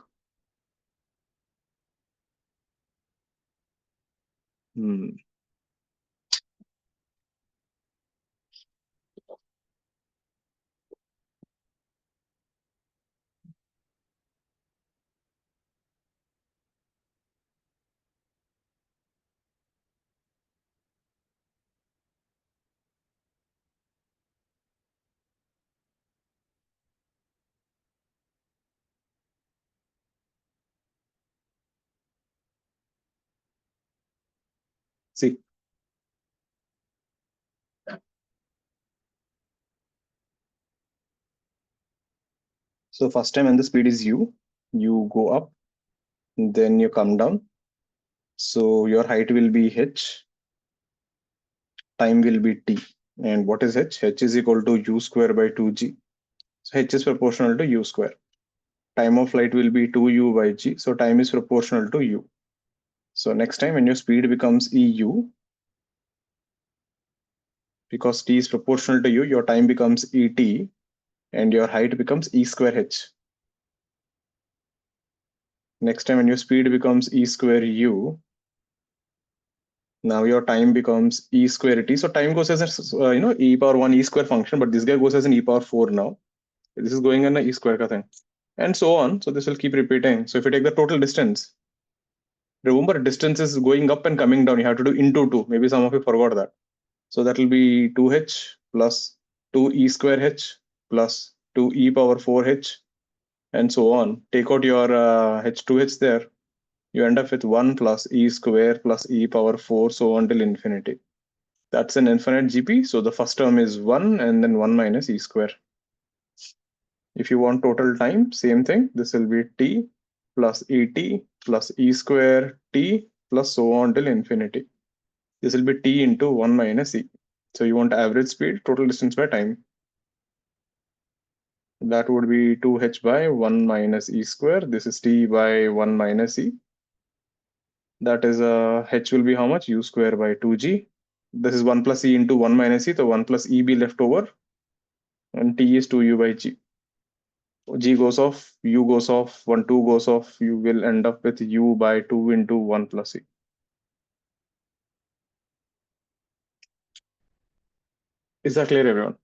See. So first time when the speed is U, you go up, then you come down. So your height will be H, time will be T. And what is H? H is equal to U square by 2G. So H is proportional to U square. Time of flight will be 2U by G. So time is proportional to U. So next time when your speed becomes EU, because T is proportional to U, your time becomes ET and your height becomes E square H. Next time when your speed becomes E square U, now your time becomes E square T. So time goes as a, E power 1 E square function, but this guy goes as an E power 4 now. This is going in a E square ka thing. And so on. So this will keep repeating. So if you take the total distance, remember distance is going up and coming down. You have to do into 2. Maybe some of you forgot that. So that will be 2H plus 2E square H plus 2E power 4H and so on. Take out your H2H there. You end up with 1 plus E square plus E power 4, so on till infinity. That's an infinite GP. So the first term is 1 and then 1 minus E square. If you want total time, same thing. This will be T plus ET plus E square T plus so on till infinity. This will be T into 1 minus E. So you want average speed, total distance by time. That would be 2h by 1 minus e square. This is t by 1 minus e. That is h will be how much? U square by 2g. This is 1 plus e into 1 minus e, so 1 plus e be left over, and t is 2u by g. G goes off, u goes off, 1, 2 goes off, you will end up with u by 2 into 1 plus e. Is that clear, everyone?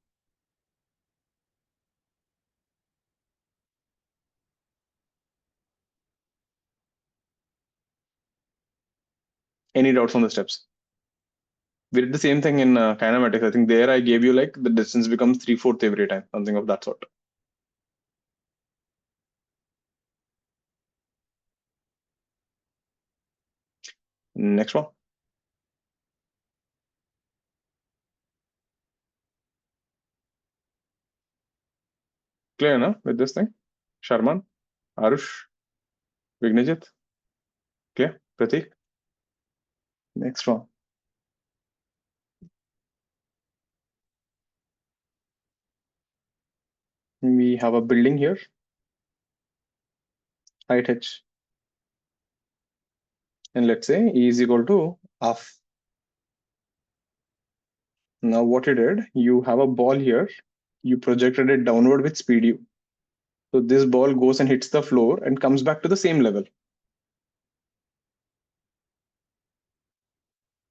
Any doubts on the steps? We did the same thing in kinematics. I think there I gave you like the distance becomes 3/4 every time, something of that sort. Next one. Clear enough with this thing? Sharman, Arush, Vignajit. Clear? Pratik? Next one. We have a building here. Height h. And let's say E is equal to half. Now what you did, you have a ball here. You projected it downward with speed u. So this ball goes and hits the floor and comes back to the same level.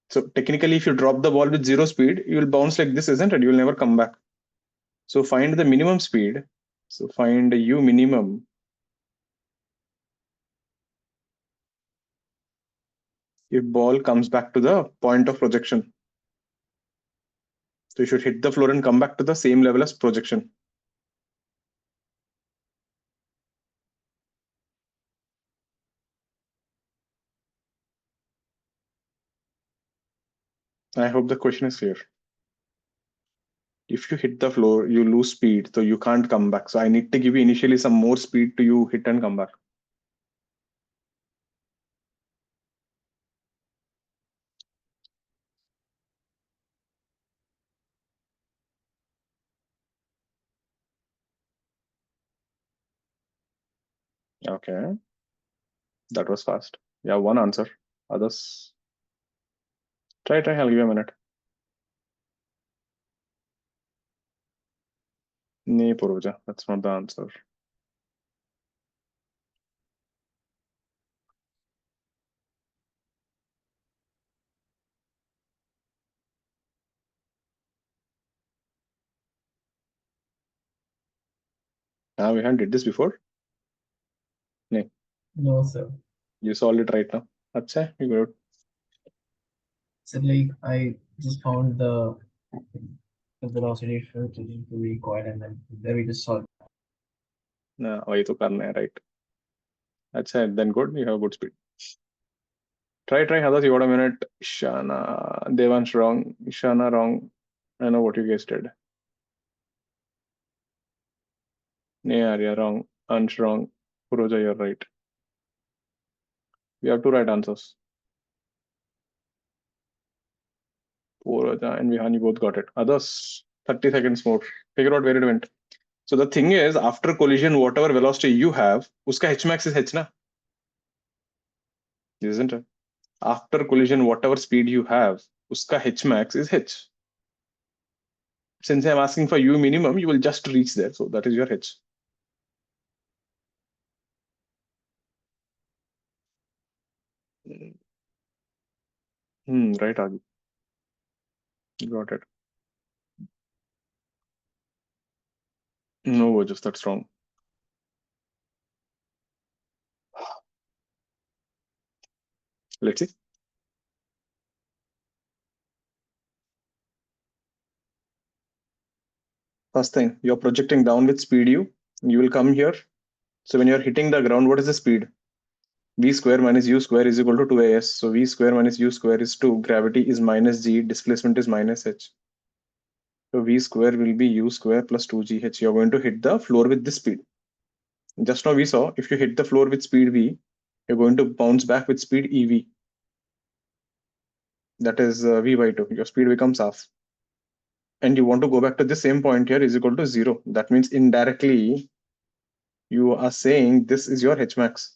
So technically, if you drop the ball with 0 speed, you will bounce like this, isn't it? You will never come back. So find the minimum speed. So find u minimum. If ball comes back to the point of projection. So you should hit the floor and come back to the same level as projection. I hope the question is clear. If you hit the floor, you lose speed, so you can't come back. So I need to give you initially some more speed to you hit and come back. Okay. That was fast. Yeah, one answer. Others. Try. I'll give you a minute. Nee, Purvaja. That's not the answer. We haven't did this before. No, sir. You solved it right now. Acha, you got it. So like I just found the velocity shift into recoil and then there we just solved. Nah, वही तो करना है, right? Acha, then good. You have good speed. Try. Others, you got a minute. Ishana, Devansh wrong. Ishana wrong. I know what you guys did. Nee, Arya wrong. Ansh wrong. Puroja, you're right. We have 2 right answers. Puroja and Vihani both got it. Others, 30 seconds more. Figure out where it went. So the thing is, after collision, whatever velocity you have, uska h max is h, na? Isn't it? After collision, whatever speed you have, uska h max is h. Since I'm asking for u minimum, you will just reach there. So that is your h. Right, Adi. Got it. No, just that's wrong. Let's see. First thing, you're projecting down with speed u. You will come here. So when you're hitting the ground, what is the speed? V square minus u square is equal to 2as. So V square minus u square is 2. Gravity is minus g. Displacement is minus h. So V square will be u square plus 2gh. You're going to hit the floor with this speed. Just now we saw, if you hit the floor with speed v, you're going to bounce back with speed ev. That is v by 2. Your speed becomes half. and you want to go back to the same point here is equal to 0. That means indirectly you are saying this is your Hmax.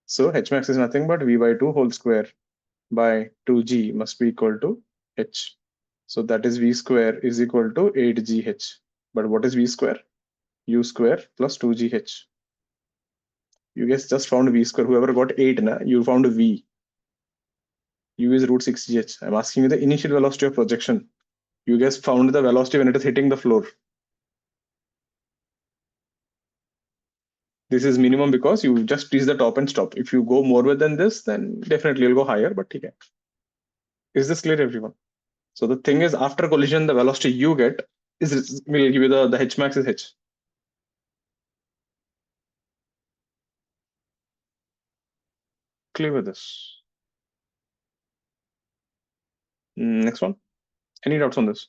So Hmax is nothing but V by 2 whole square by 2G must be equal to H. So that is V square is equal to 8GH. But what is V square? U square plus 2GH. You guys just found V square. Whoever got 8, you found V. U is root 6GH. I'm asking you the initial velocity of projection. You guys found the velocity when it is hitting the floor. This is minimum because you just reach the top and stop. If you go more than this, then definitely you'll go higher, but okay. Is this clear, everyone? So the thing is, after collision, the velocity you get will give you the H max is H. Clear with this? Next one. Any doubts on this?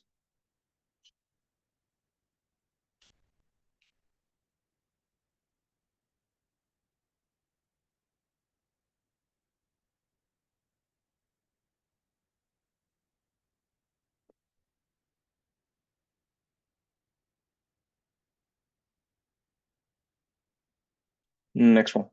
Next one.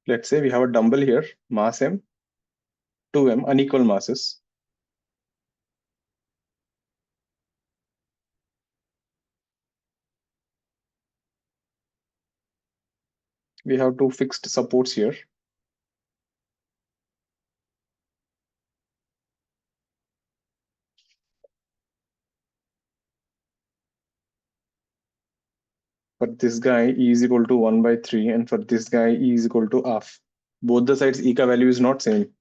Let's say we have a dumbbell here, mass M, 2M, unequal masses. We have two fixed supports here. For this guy, E is equal to 1 by 3, and for this guy, E is equal to half. Both the sides, Eka value is not same.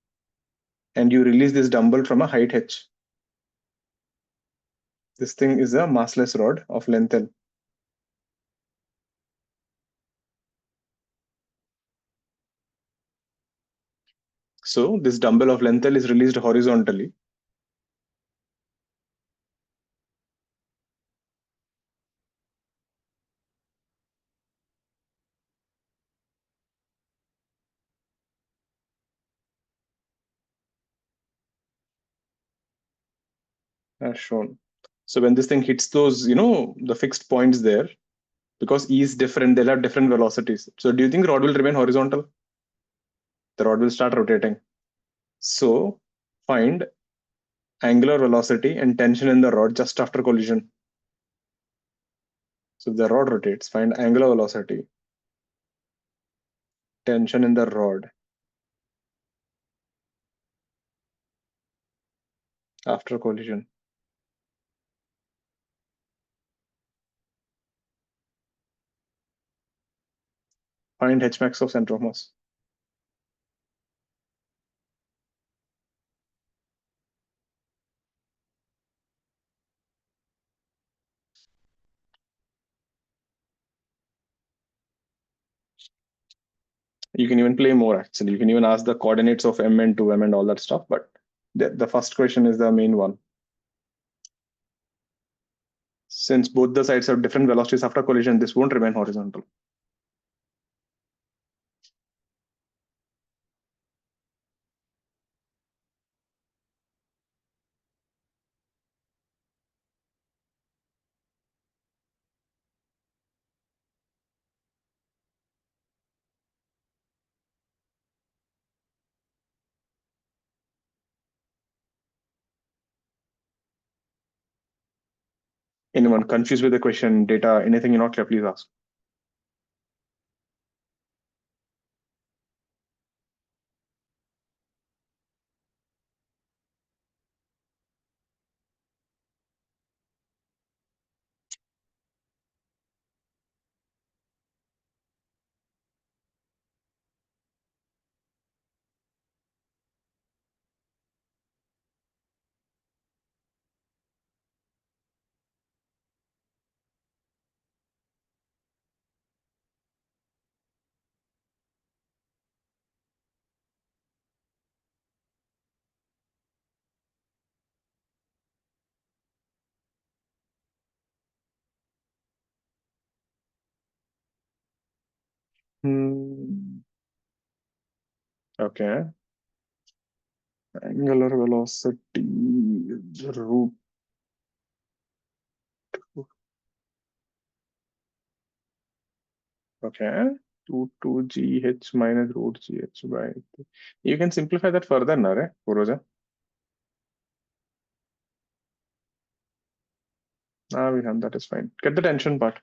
And you release this dumbbell from a height H. This thing is a massless rod of length L. So this dumbbell of length L is released horizontally. As shown. So when this thing hits those, the fixed points there, because E is different, they'll have different velocities. So do you think rod will remain horizontal? The rod will start rotating. So find angular velocity and tension in the rod just after collision. So the rod rotates, find angular velocity, tension in the rod after collision. Find H max of center of mass. You can even play more actually. You can even ask the coordinates of M and 2M and all that stuff, but the first question is the main one. Since both the sides have different velocities after collision, this won't remain horizontal. Anyone confused with the question, data, anything you're not clear, please ask. Okay. Angular velocity root. Okay. Root 2gh minus root gh by 3. You can simplify that further, Nare, Puroja. We have that is fine. Get the tension part.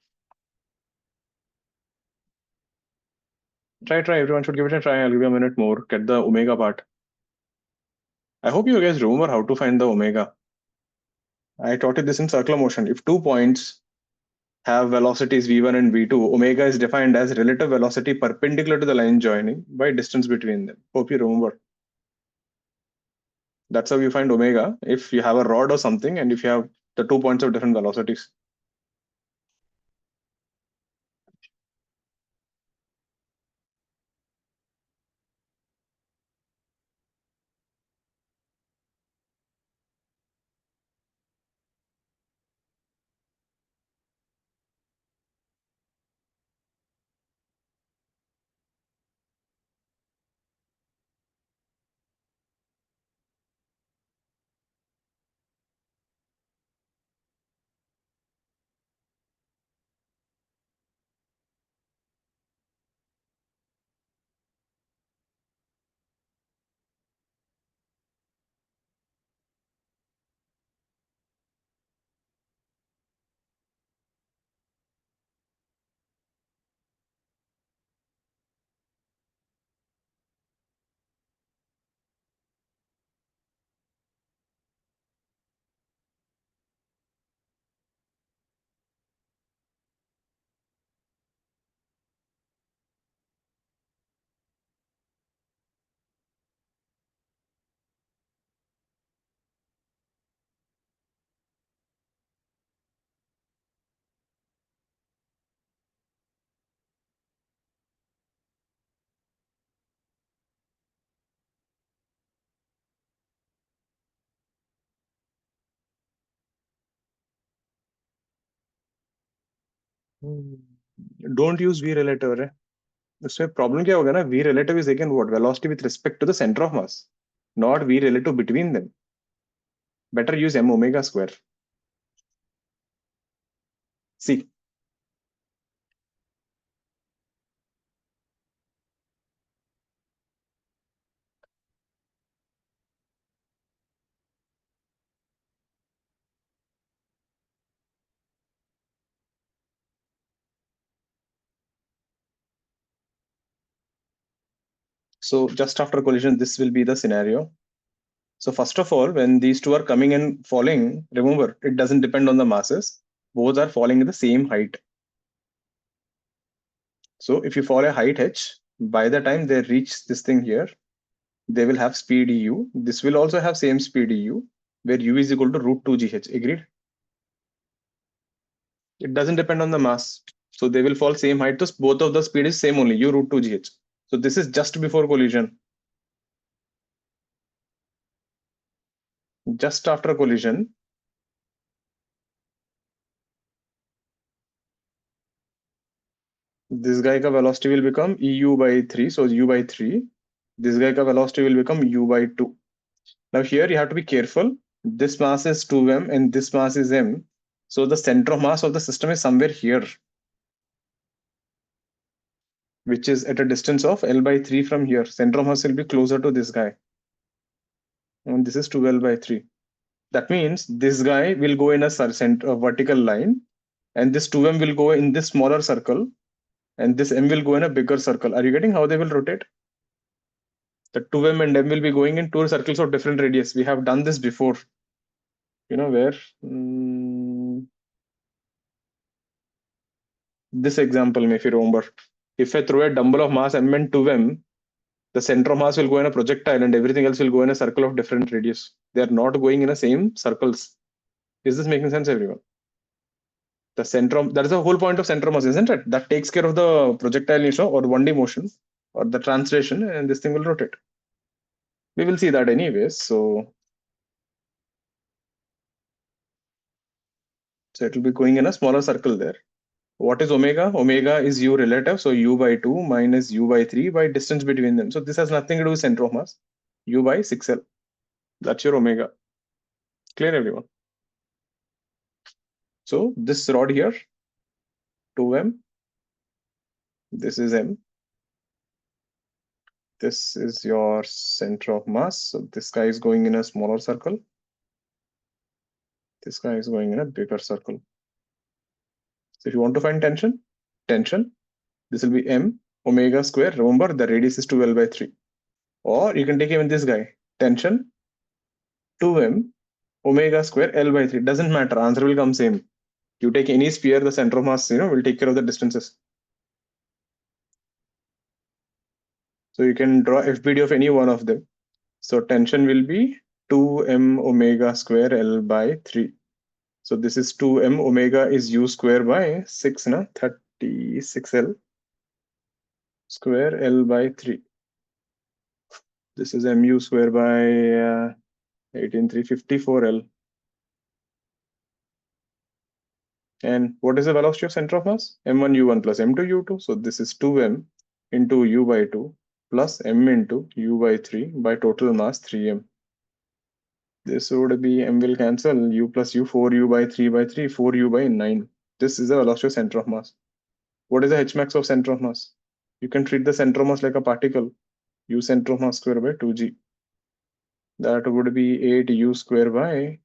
Try. Everyone should give it a try. I'll give you a minute more. Get the omega part. I hope you guys remember how to find the omega. I taught you this in circular motion. If 2 points have velocities v1 and v2, omega is defined as relative velocity perpendicular to the line joining by distance between them. Hope you remember. That's how you find omega if you have a rod or something and if you have the 2 points of different velocities. Don't use v relative. Right? So problem क्या होगा ना? V relative is again what? Velocity with respect to the center of mass, not v relative between them. Better use m omega square. See. So just after collision, this will be the scenario. So first of all, when these two are coming and falling, remember, it doesn't depend on the masses. Both are falling in the same height. So if you fall a height h, by the time they reach this thing here, they will have speed u. This will also have same speed u, where u is equal to root 2gh. Agreed? It doesn't depend on the mass. So they will fall same height. So both of the speed is same only, u root 2gh. So this is just before collision. Just after collision, this guy ka velocity will become eu by 3. So u by 3. This guy ka velocity will become u by 2. Now here you have to be careful. This mass is 2m and this mass is m. So the center of mass of the system is somewhere here, which is at a distance of L by 3 from here. Center of mass will be closer to this guy. And this is 2L by 3. That means this guy will go in a vertical line, and this 2m will go in this smaller circle, and this m will go in a bigger circle. Are you getting how they will rotate? The 2m and m will be going in two circles of different radius. We have done this before. You know where? This example, if you remember, if I throw a dumbbell of mass m and 2m, the center of mass will go in a projectile and everything else will go in a circle of different radius. They are not going in the same circles. Is this making sense, everyone? The center of, that is the whole point of center of mass, isn't it? That takes care of the projectile motion or 1D motion or the translation, and this thing will rotate. We will see that anyways. So it will be going in a smaller circle there. What is omega? Omega is u relative, so u by 2 minus u by 3 by distance between them. So this has nothing to do with center of mass. U by 6L. That's your omega. Clear, everyone? So this rod here, 2m, this is m. This is your center of mass. So this guy is going in a smaller circle. This guy is going in a bigger circle. So if you want to find tension, this will be m omega square. Remember, the radius is 2L by 3. Or you can take even this guy, tension 2m omega square L by 3. Doesn't matter, answer will come same. You take any sphere, the center of mass, will take care of the distances. So you can draw FBD of any one of them. So tension will be 2m omega square L by 3. So this is 2m omega is u square by 6, 36L square L by 3. This is mu square by 18354L. And what is the velocity of center of mass? m1 u1 plus m2 u2. So this is 2m into u by 2 plus m into u by 3 by total mass 3m. This would be m will cancel, u plus u, 4u by 3 by 3, 4u by 9. This is the velocity of center of mass. What is the h max of center of mass? You can treat the center of mass like a particle. U center of mass square by 2g. That would be 8u square by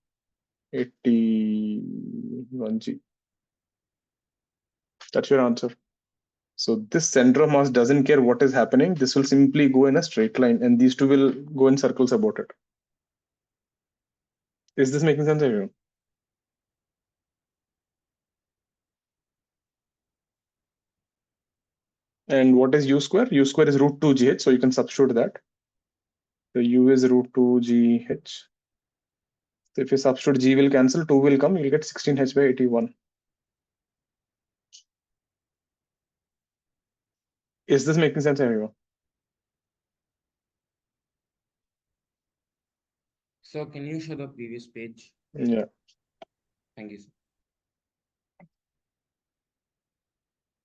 81g. That's your answer. So this center of mass doesn't care what is happening. This will simply go in a straight line and these two will go in circles about it. Is this making sense, everyone? And what is u square? U square is root 2gh, so you can substitute that. So u is root 2gh. So if you substitute g will cancel, 2 will come, you'll get 16h by 81. Is this making sense, everyone? So can you show the previous page? Yeah. Thank you, sir.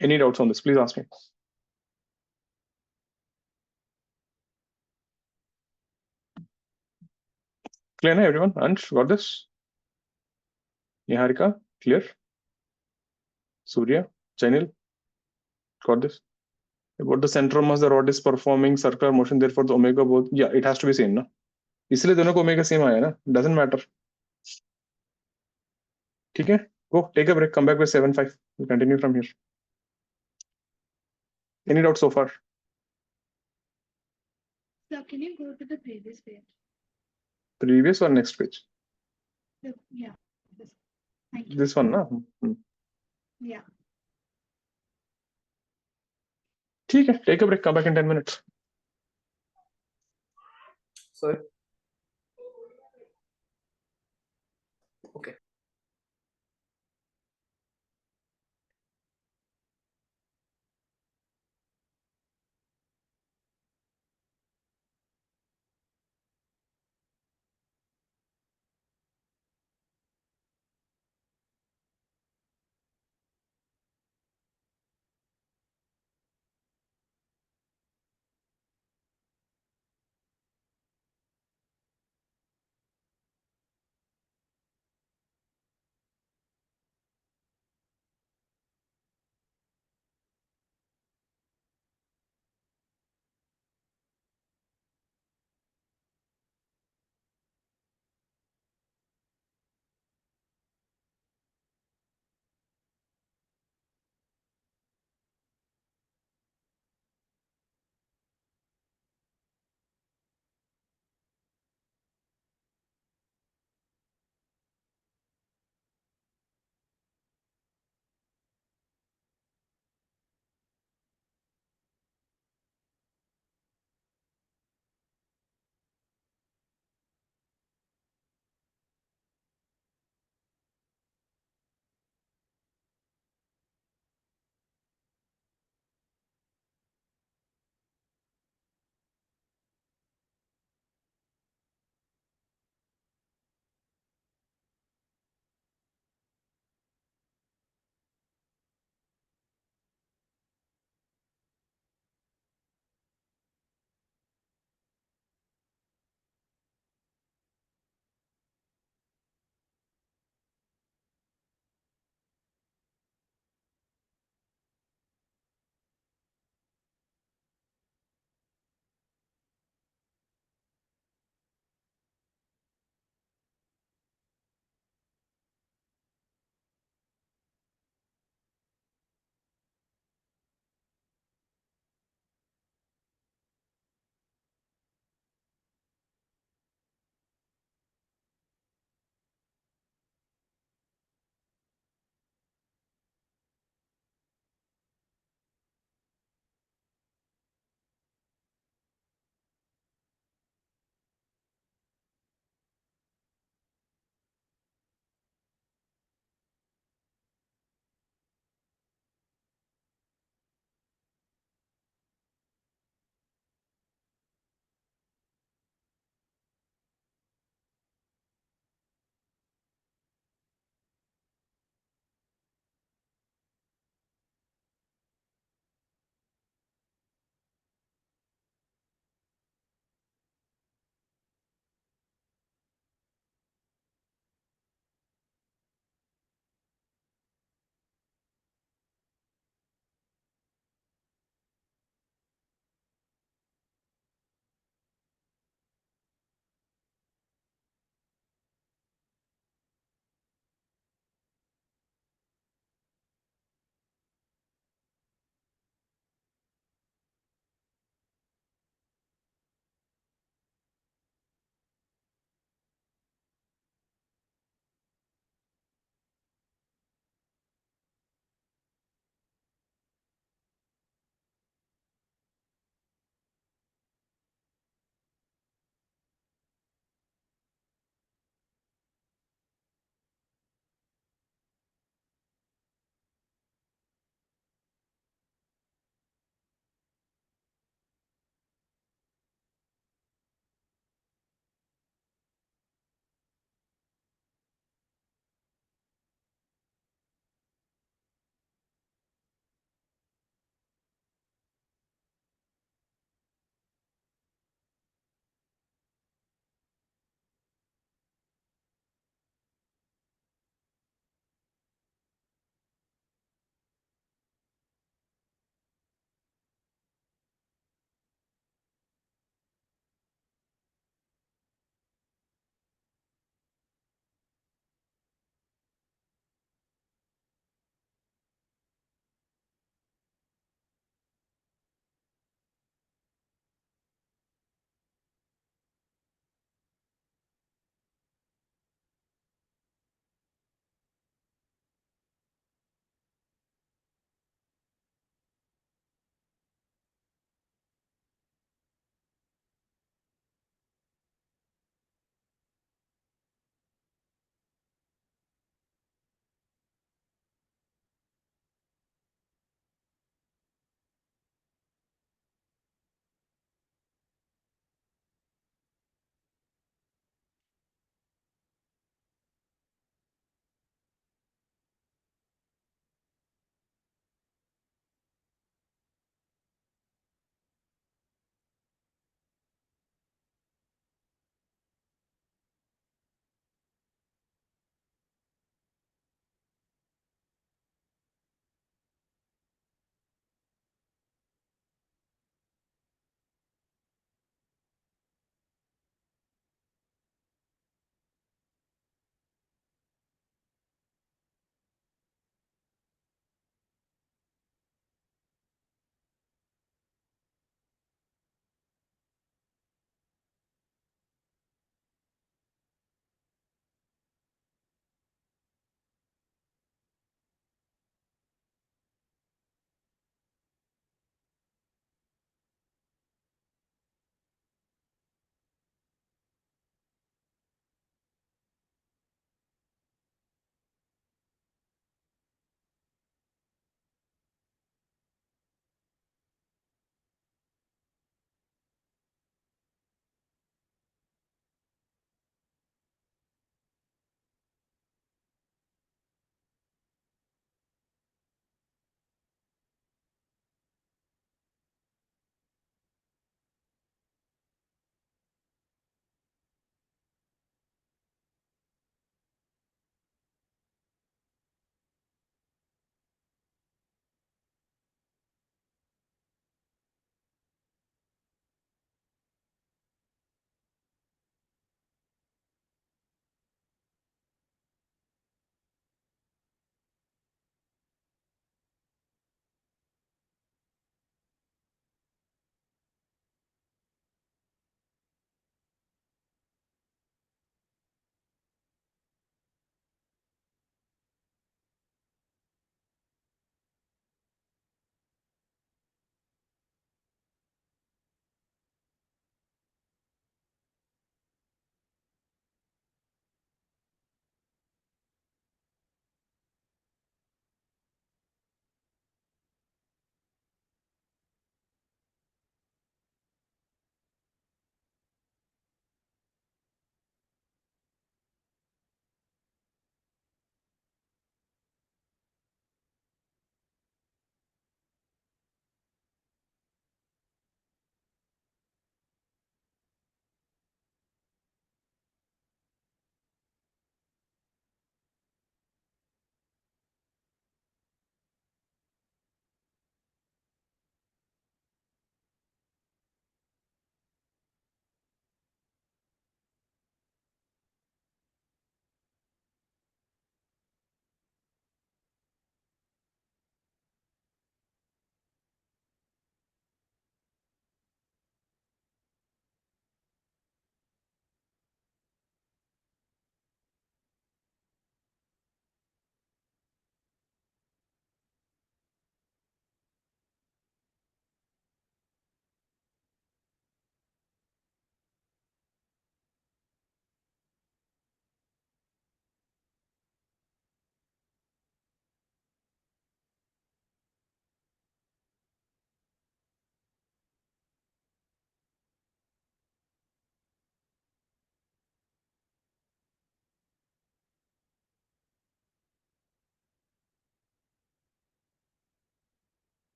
Any doubts on this? Please ask me. Clear now, everyone? Ansh, got this? Niharika, clear? Surya, Chainil, got this? About the center of mass, the rod is performing circular motion, therefore the omega both, yeah, it has to be same, na? इसलिए दोनों को omega same आया ना? Doesn't matter. ठीक है? Go, take a break, come back with 7.5. We'll continue from here. Any doubts so far? So can you go to the previous page? Previous or next page? Yeah. Thank you. This one, na? Yeah. ठीक है, take a break, come back in 10 minutes. Sorry. Okay.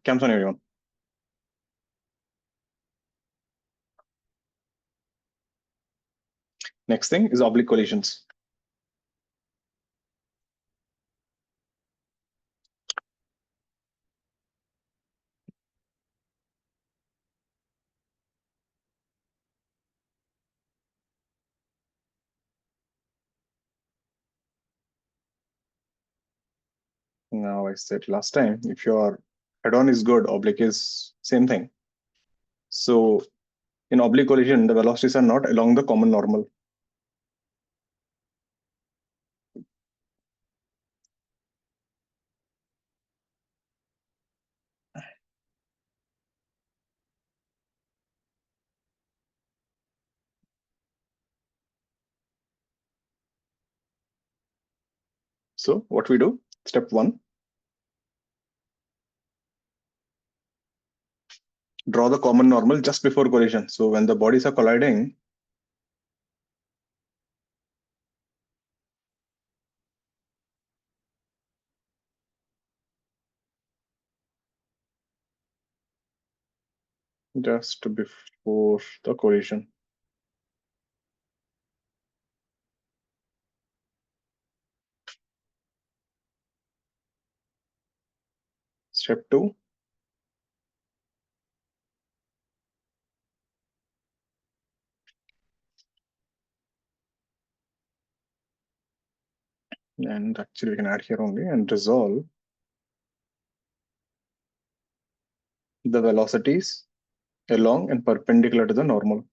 Camps on everyone. Next thing is oblique collisions. Now I said last time, if your head-on is good, oblique is same thing. So in oblique collision, the velocities are not along the common normal. So what we do, step 1, draw the common normal just before collision. So when the bodies are colliding, just before the collision. Step 2, and actually we can add here only and resolve the velocities along and perpendicular to the normal.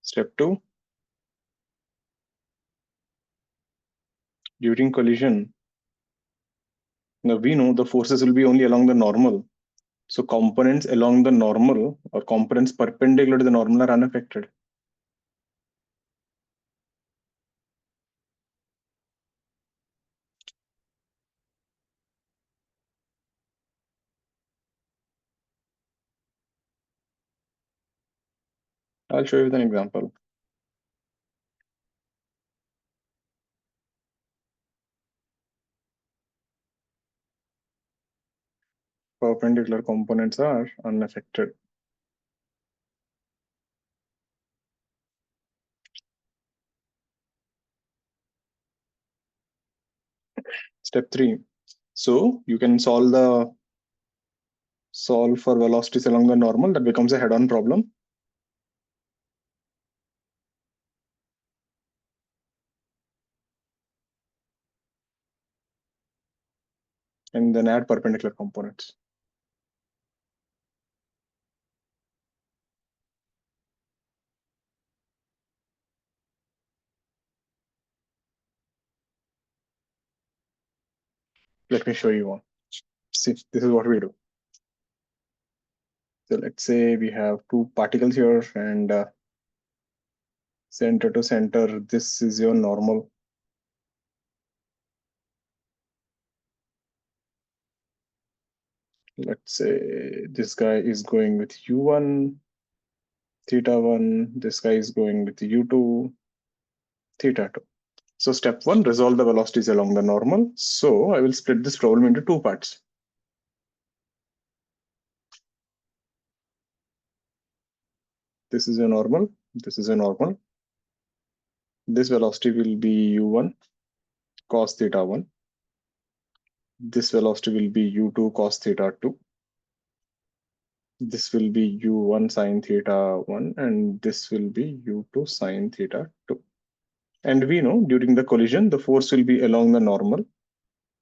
Step 2, during collision, now we know the forces will be only along the normal. So components along the normal or components perpendicular to the normal are unaffected. I'll show you with an example. Perpendicular components are unaffected. Step 3. So you can solve for velocities along the normal. That becomes a head-on problem. And then add perpendicular components. Let me show you one. See, this is what we do. So let's say we have two particles here and center to center, this is your normal. Let's say this guy is going with u1, theta 1, this guy is going with u2, theta 2. So step 1, resolve the velocities along the normal. So I will split this problem into two parts. This is a normal, this is a normal. This velocity will be u1 cos theta 1. This velocity will be u2 cos theta 2. This will be u1 sine theta 1 and this will be u2 sine theta 2. And we know during the collision, the force will be along the normal.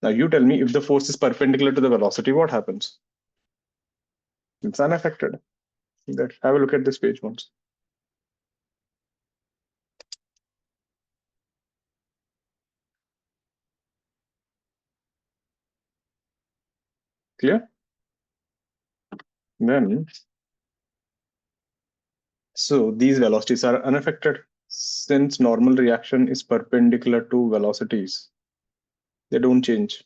Now you tell me, if the force is perpendicular to the velocity, what happens? It's unaffected. Have a look at this page once. Clear? Then, so these velocities are unaffected. since normal reaction is perpendicular to velocities, they don't change.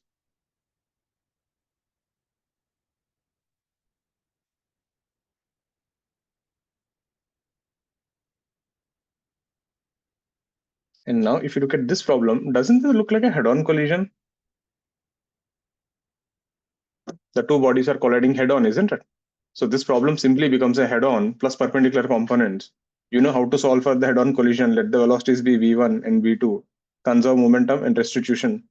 And now if you look at this problem, doesn't it look like a head-on collision? The two bodies are colliding head-on, isn't it? So this problem simply becomes a head-on plus perpendicular components. You know how to solve for the head-on collision. Let the velocities be v1 and v2. Conserve momentum and restitution.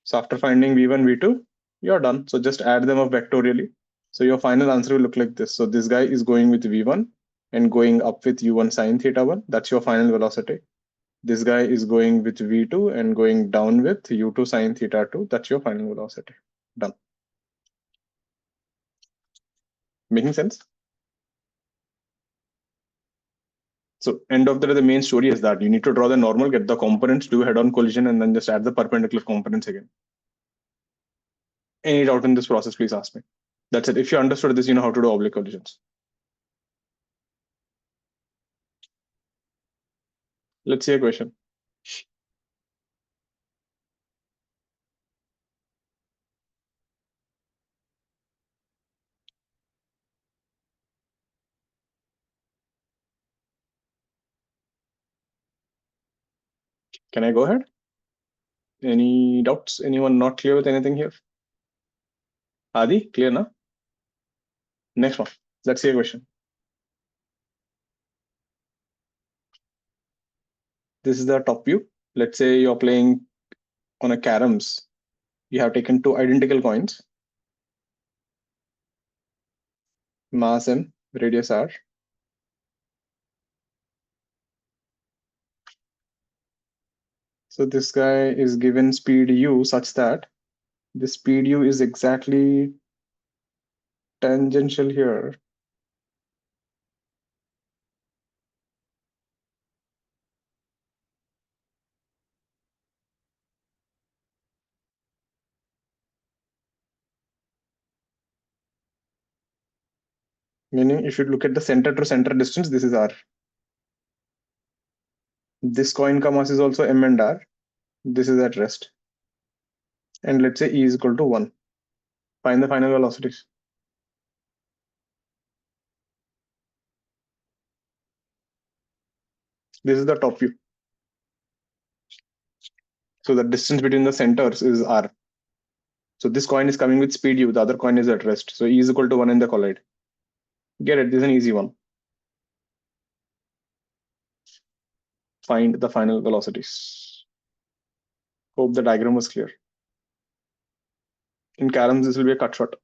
So after finding v1, v2, you're done. So just add them up vectorially. So your final answer will look like this. So this guy is going with v1 and going up with u1 sine theta 1. That's your final velocity. This guy is going with v2 and going down with u2 sine theta 2. That's your final velocity. Done. Making sense? So end of the main story is that you need to draw the normal, get the components, do head-on collision, and then just add the perpendicular components again. Any doubt in this process, please ask me. That's it. If you understood this, you know how to do oblique collisions. Let's see a question. Can I go ahead? Any doubts? Anyone not clear with anything here? Adi, clear now? Next one. Let's see a question. This is the top view. Let's say you're playing on a caroms. You have taken two identical coins, mass m, radius r. So this guy is given speed u such that the speed u is exactly tangential here. Meaning if you look at the center to center distance, this is r. This coin ka mass is also m and r. This is at rest. And let's say e is equal to 1. Find the final velocities. This is the top view. So the distance between the centers is r. So this coin is coming with speed u, the other coin is at rest. So e is equal to 1 in the collide. Get it, this is an easy one. Find the final velocities. Hope the diagram was clear. In caroms, this will be a cut shot.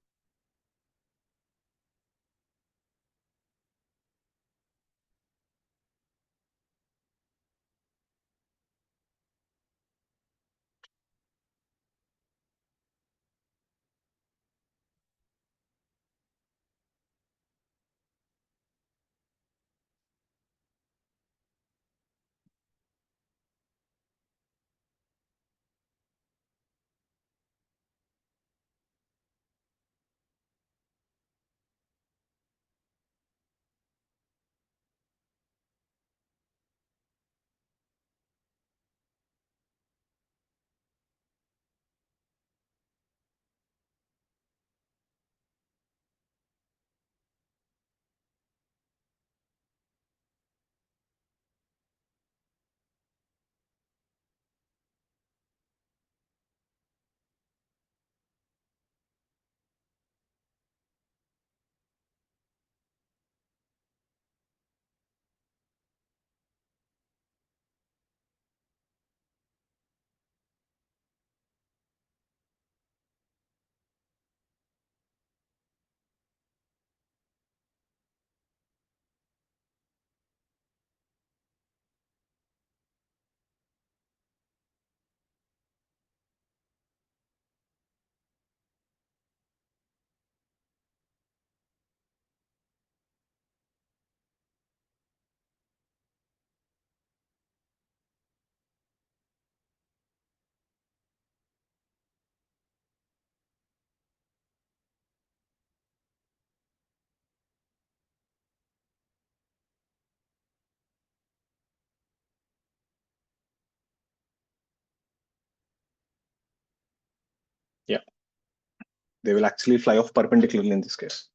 They will actually fly off perpendicularly in this case.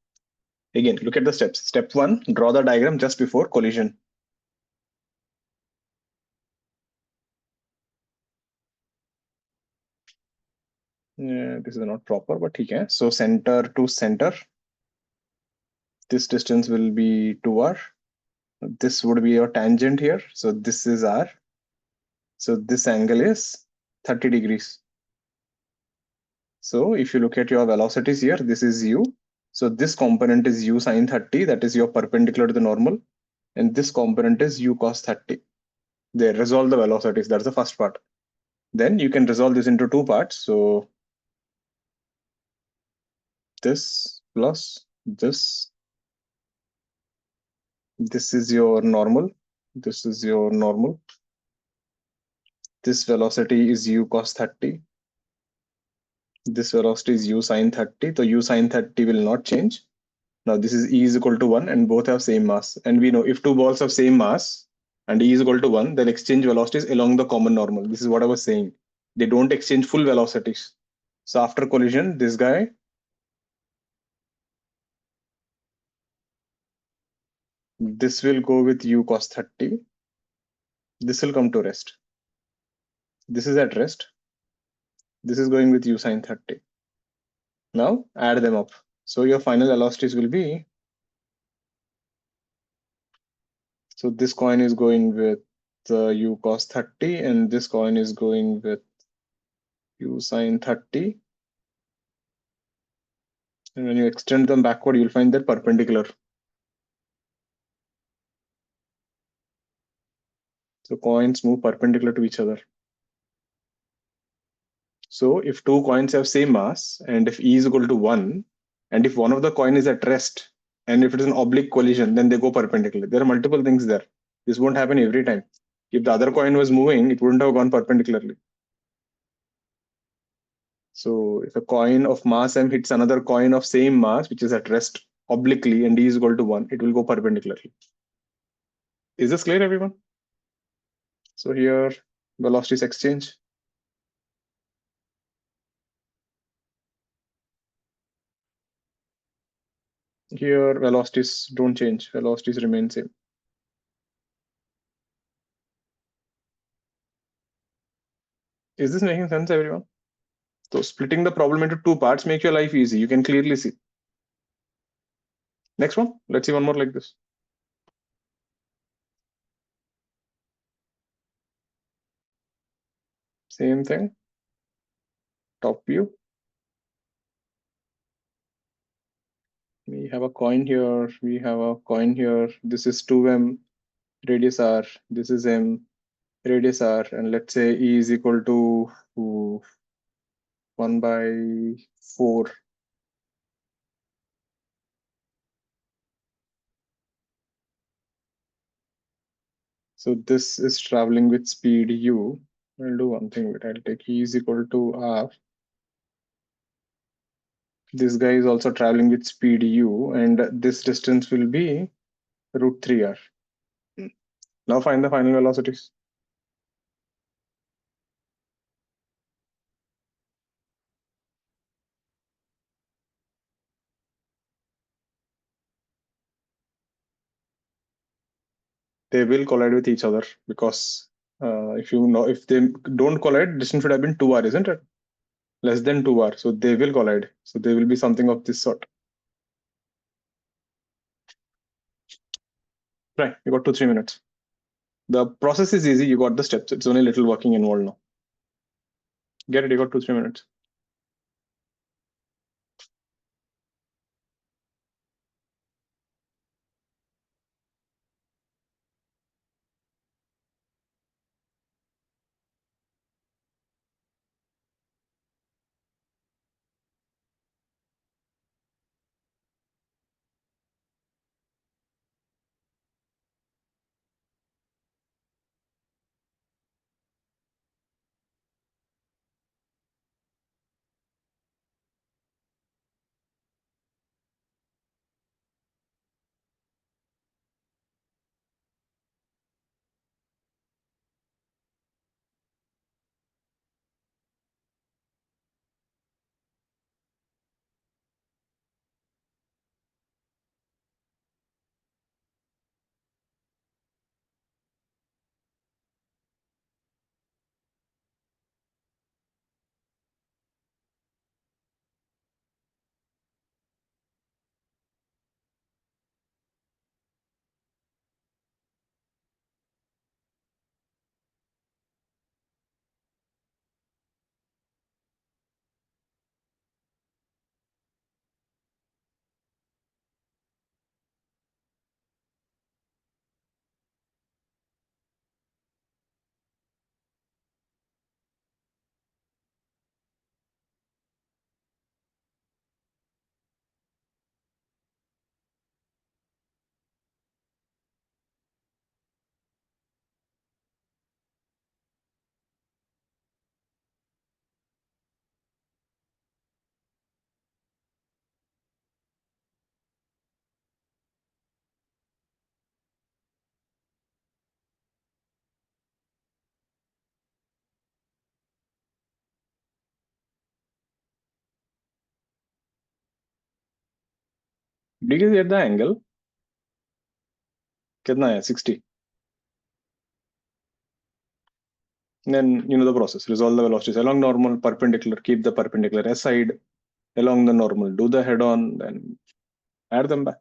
Again, look at the steps. Step 1, draw the diagram just before collision. Yeah, this is not proper, but okay. So center to center, this distance will be 2r. This would be your tangent here. So this is r. So this angle is 30 degrees. So if you look at your velocities here, this is u. So this component is u sine 30, that is your perpendicular to the normal. And this component is u cos 30. They resolve the velocities. That's the first part. Then you can resolve this into two parts. So this plus this. This is your normal. This is your normal. This velocity is u cos 30. This velocity is u sine 30. So u sine 30 will not change. Now this is E is equal to 1 and both have same mass. And we know if two balls have same mass and E is equal to 1, they'll exchange velocities along the common normal. This is what I was saying. They don't exchange full velocities. So after collision, this guy, this will go with u cos 30. This will come to rest. This is at rest. This is going with u sine 30. Now add them up. So your final velocities will be, so this coin is going with u cos 30 and this coin is going with u sine 30. And when you extend them backward, you'll find they're perpendicular. So coins move perpendicular to each other. So if two coins have same mass and if E is equal to 1, and if one of the coin is at rest, and if it is an oblique collision, then they go perpendicular. There are multiple things there. This won't happen every time. If the other coin was moving, it wouldn't have gone perpendicularly. So if a coin of mass m hits another coin of same mass, which is at rest obliquely, and E is equal to 1, it will go perpendicularly. Is this clear, everyone? So here, velocities exchange. Here, velocities don't change. Velocities remain same. Is this making sense, everyone? So splitting the problem into two parts make your life easy. You can clearly see. Next one. Let's see one more like this. Same thing. Top view. We have a coin here. We have a coin here. This is 2m, radius r. This is m, radius r. And let's say E is equal to 1/4. So this is traveling with speed u. I'll do one thing. I'll take E is equal to r. This guy is also traveling with speed u, and this distance will be √3r. Now find the final velocities. They will collide with each other because if they don't collide, distance should have been 2r, isn't it? Less than 2r. So they will collide. So they will be something of this sort. Right, you got 2-3 minutes. The process is easy. You got the steps. It's only a little working involved now. Get it, you got 2-3 minutes. Do you get the angle? कितना है 60. Then you know the process. Resolve the velocities along normal, perpendicular, keep the perpendicular aside, along the normal, do the head on, then add them back.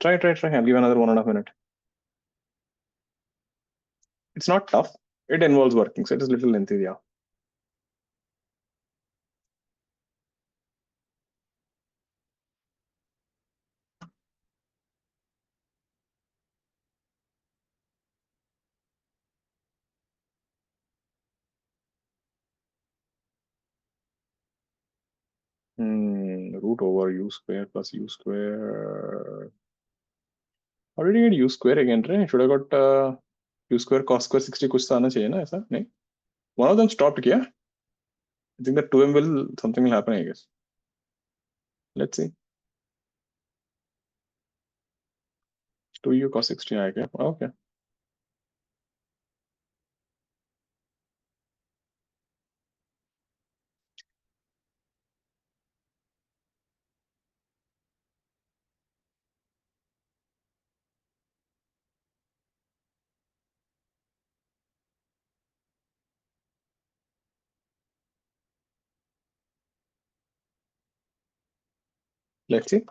Try. I'll give another 1.5 minutes. It's not tough. It involves working, so it is a little lengthy, yeah. Root over u square plus u square. How did you get u square again, right? Should have got u square cos square 60 कुछ तो आना चाहिए ना ऐसा नहीं? One of them stopped क्या? I think that 2m will something will happen, I guess. Let's see. 2u cos 60 आया क्या? Okay. Let's see.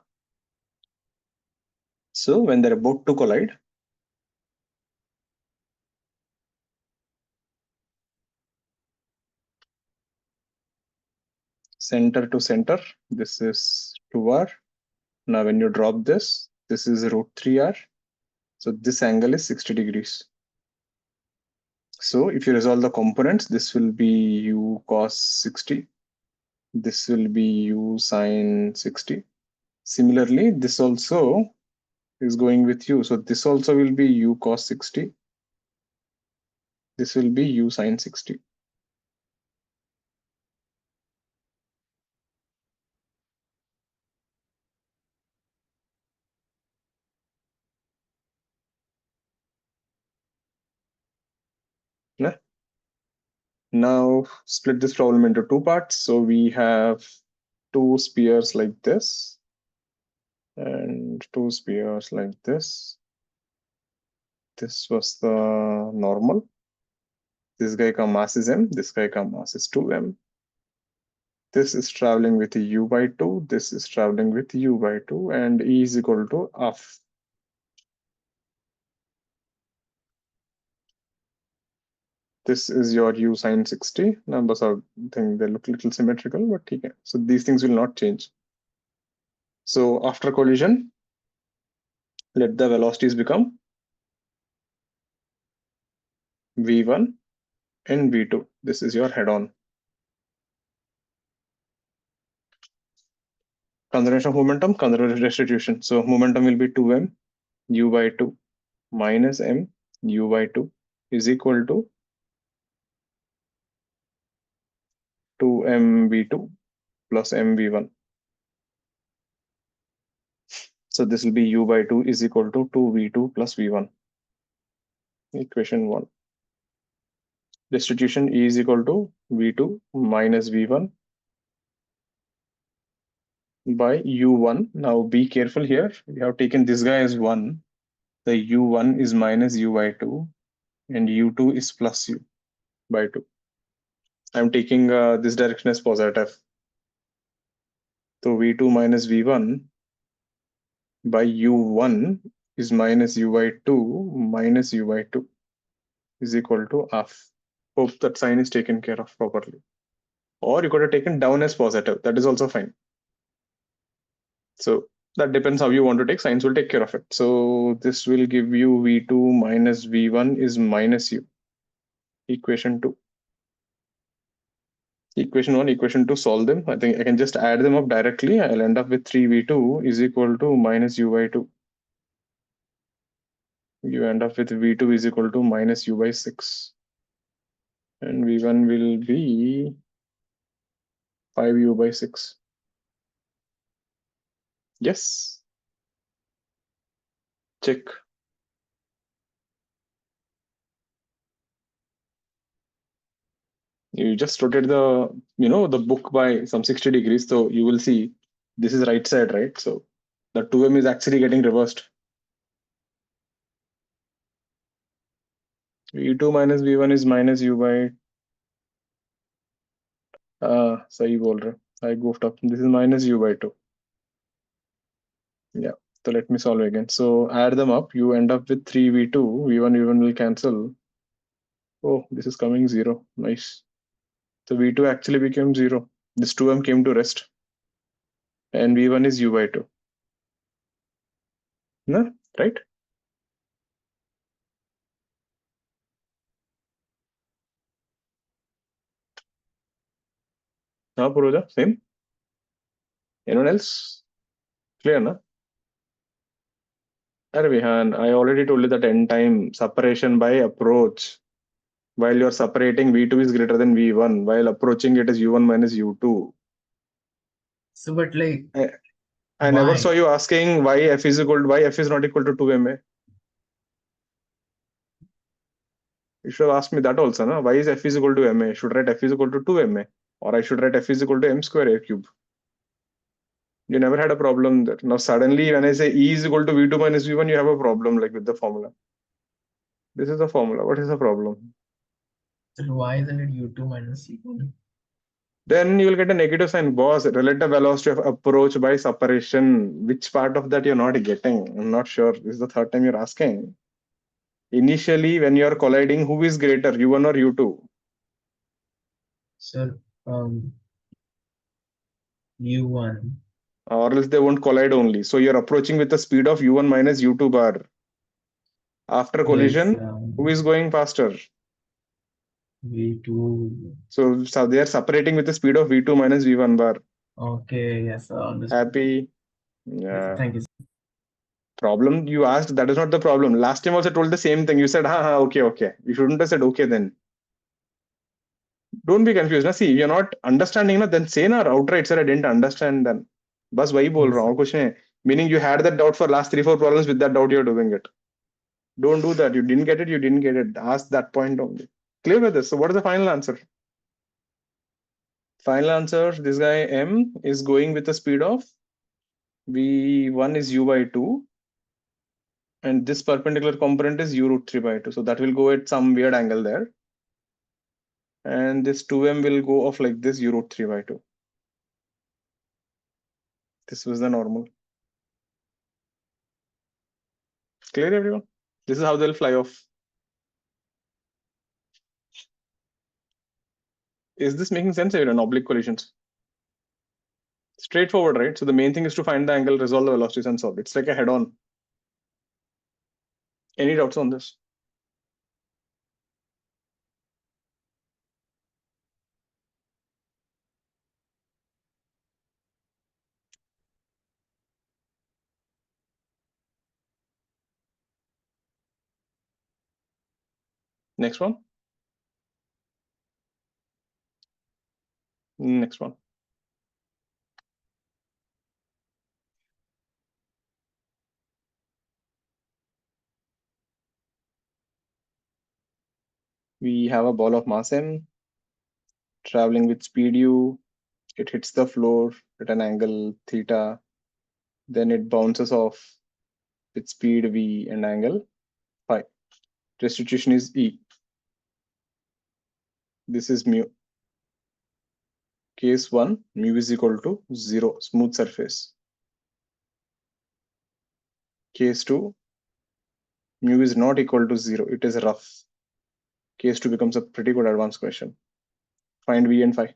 So when they're about to collide, center to center, this is 2r. Now when you drop this, this is root 3r. So this angle is 60 degrees. So if you resolve the components, this will be u cos 60. This will be u sine 60. Similarly, this also is going with u. So this also will be u cos 60. This will be u sine 60. Yeah. Now split this problem into two parts. So we have two spheres like this and two spheres like this. This was the normal. This guy ka mass is m, this guy ka mass is 2m. This is traveling with u by 2, this is traveling with u by 2, and E is equal to half. This is your u sine 60. Numbers are, I think they look a little symmetrical, but okay. So these things will not change. So after collision, let the velocities become v1 and v2. This is your head-on. Conservation of momentum, conservation restitution. So momentum will be 2m u by 2 minus m u by 2 is equal to 2m v2 plus m v1. So this will be u by 2 is equal to 2v2 plus v1. Equation 1. Restitution E is equal to v2 minus v1 by u1. Now be careful here. We have taken this guy as 1. The u1 is minus u by 2 and u2 is plus u by 2. I'm taking this direction as positive. So v2 minus v1 by u1 is minus u by 2 minus u by 2 is equal to half. Hope that sign is taken care of properly. Or you could have taken down as positive. That is also fine. So that depends how you want to take. Signs will take care of it. So this will give you v2 minus v1 is minus u. Equation 2. Equation 1, equation 2, solve them. I think I can just add them up directly. I'll end up with 3v2 is equal to minus u by 2. You end up with v2 is equal to minus u by 6. And v1 will be 5u by 6. Yes. Check. You just rotate the book by some 60 degrees. So you will see this is right side, right? So The 2m is actually getting reversed. v2 minus v1 is minus u by सही बोल रहे I goofed up. This is minus u by 2. Yeah, so let me solve again. So add them up, you end up with 3v2, v1 will cancel. Oh, this is coming 0. Nice. So v2 actually became 0. This 2m came to rest. And v1 is u by 2. No? Right? Now, Puroja, same? Anyone else? Clear, na? Vihan, I already told you that n time separation by approach. While you're separating, v2 is greater than v1. While approaching, it is u1 minus u2. So, but like, I never why? saw you asking why f is not equal to 2ma. You should have asked me that also, na? Why is f is equal to ma? I should write f is equal to 2ma. Or I should write f is equal to m square a cube. You never had a problem there. Now suddenly when I say E is equal to V2 minus V1, you have a problem like with the formula. This is the formula. What is the problem? So why isn't it u2 minus u1? Then you will get a negative sign. Boss, relative velocity of approach by separation. Which part of that you're not getting? I'm not sure. This is the third time you're asking. Initially, when you're colliding, who is greater, U1 or U2? So, u1. Or else they won't collide only. So you're approaching with the speed of U1 minus U2 bar. After collision, Yes, who is going faster? v2. So they are separating with the speed of V2 minus V1 bar. Okay, yes, understood. Happy? Yes, Yeah. thank you. Problem you asked, that is not the problem. Last time also told the same thing. You said, okay. You shouldn't have said okay then. Don't be confused. Na? See, you're not understanding, na? Then say na outright, sir, I didn't understand then. Bas wahi bol raha hu, kuch nahi. Meaning you had that doubt for last 3-4 problems, with that doubt you're doing it. Don't do that. You didn't get it. Ask that point only. Clear with this? So what is the final answer? Final answer, this guy M is going with the speed of V1 is U by 2. And this perpendicular component is u root 3 by 2. So that will go at some weird angle there. And this 2m will go off like this, u root 3 by 2. This was the normal. Clear, everyone? This is how they'll fly off. Is this making sense, everyone? Oblique collisions. Straightforward, right? So the main thing is to find the angle, resolve the velocities, and solve. It's like a head-on. Any doubts on this? Next one. Next one. We have a ball of mass m traveling with speed u. It hits the floor at an angle theta. Then it bounces off with speed v and angle phi. Restitution is E. This is mu. Case 1, mu is equal to 0, smooth surface. Case 2, mu is not equal to 0, it is rough. Case 2 becomes a pretty good advanced question. Find V and phi.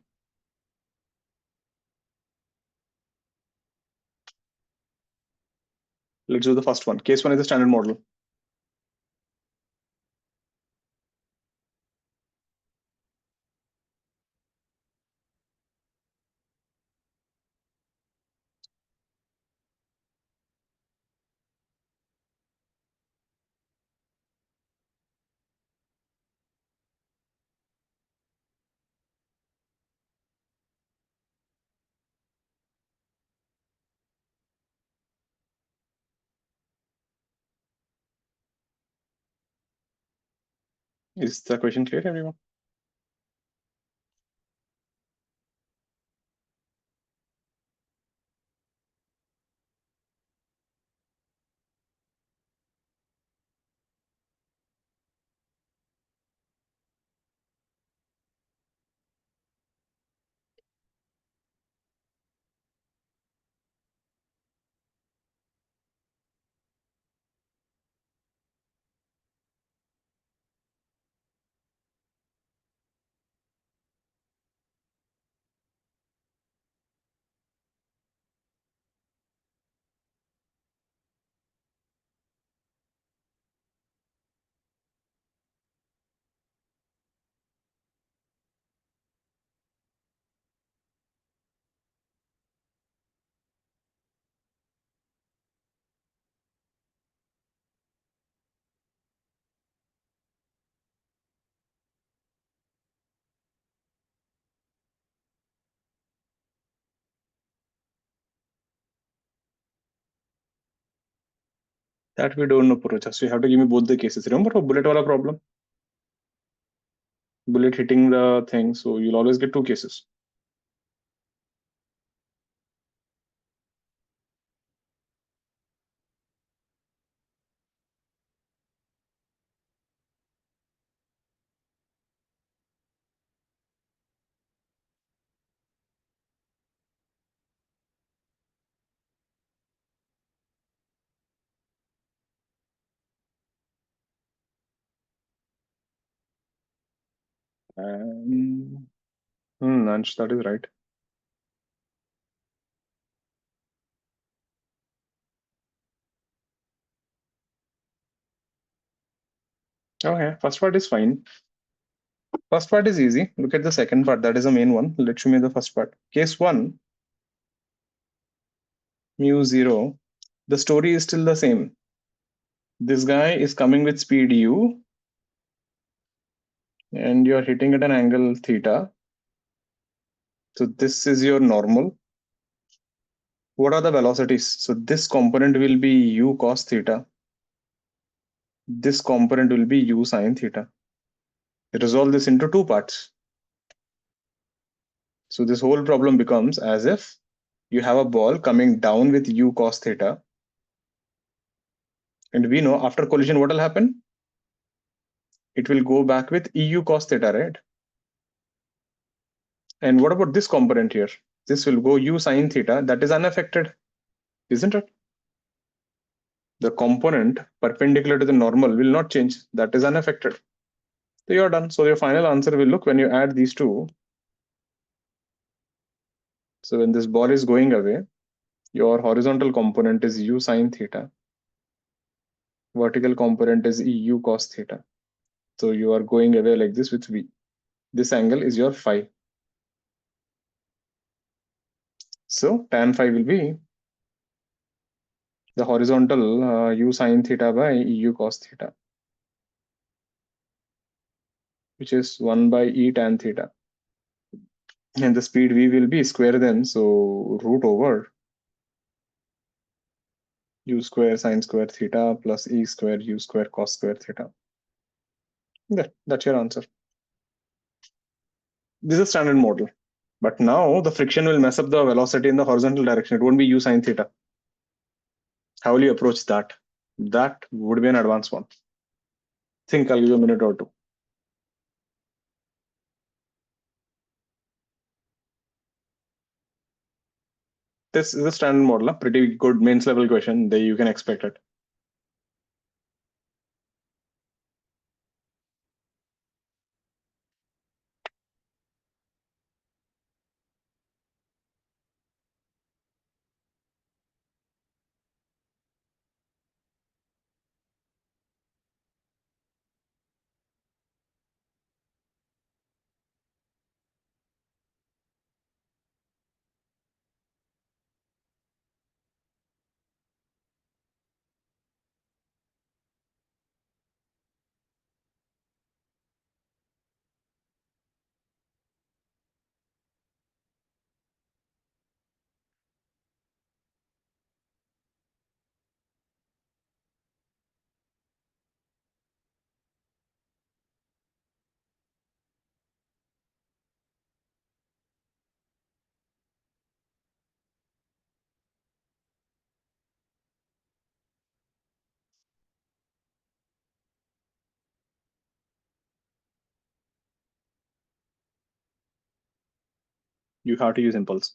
Let's do the first one. Case 1 is the standard model. Is the question clear, everyone? That we don't know, Purocha. So you have to give me both the cases. Remember a bullet wala problem? Bullet hitting the thing. So you'll always get two cases. Ansh, that is right. Okay, first part is fine. First part is easy. Look at the second part. That is the main one. Let's show me the first part. Case 1, mu0. The story is still the same. This guy is coming with speed u, and you're hitting at an angle theta. So this is your normal. What are the velocities? So this component will be u cos theta. This component will be u sin theta. Resolve this into two parts. So this whole problem becomes as if you have a ball coming down with u cos theta. And we know after collision, what will happen? It will go back with eu cos theta, right? And what about this component here? This will go u sin theta. That is unaffected, isn't it? The component perpendicular to the normal will not change. That is unaffected. So you're done. So your final answer will look when you add these two. So when this ball is going away, your horizontal component is u sin theta. Vertical component is eu cos theta. So you are going away like this with v. This angle is your phi. So tan phi will be the horizontal u sin theta by eu cos theta, which is 1 by e tan theta. And the speed v will be square then, so root over u square sin square theta plus e square u square cos square theta. Yeah, that's your answer. This is a standard model. But now the friction will mess up the velocity in the horizontal direction. It won't be u sin theta. How will you approach that? That would be an advanced one. Think I'll give you a minute or two. This is a standard model, a pretty good mains level question. There you can expect it. You have to use impulse.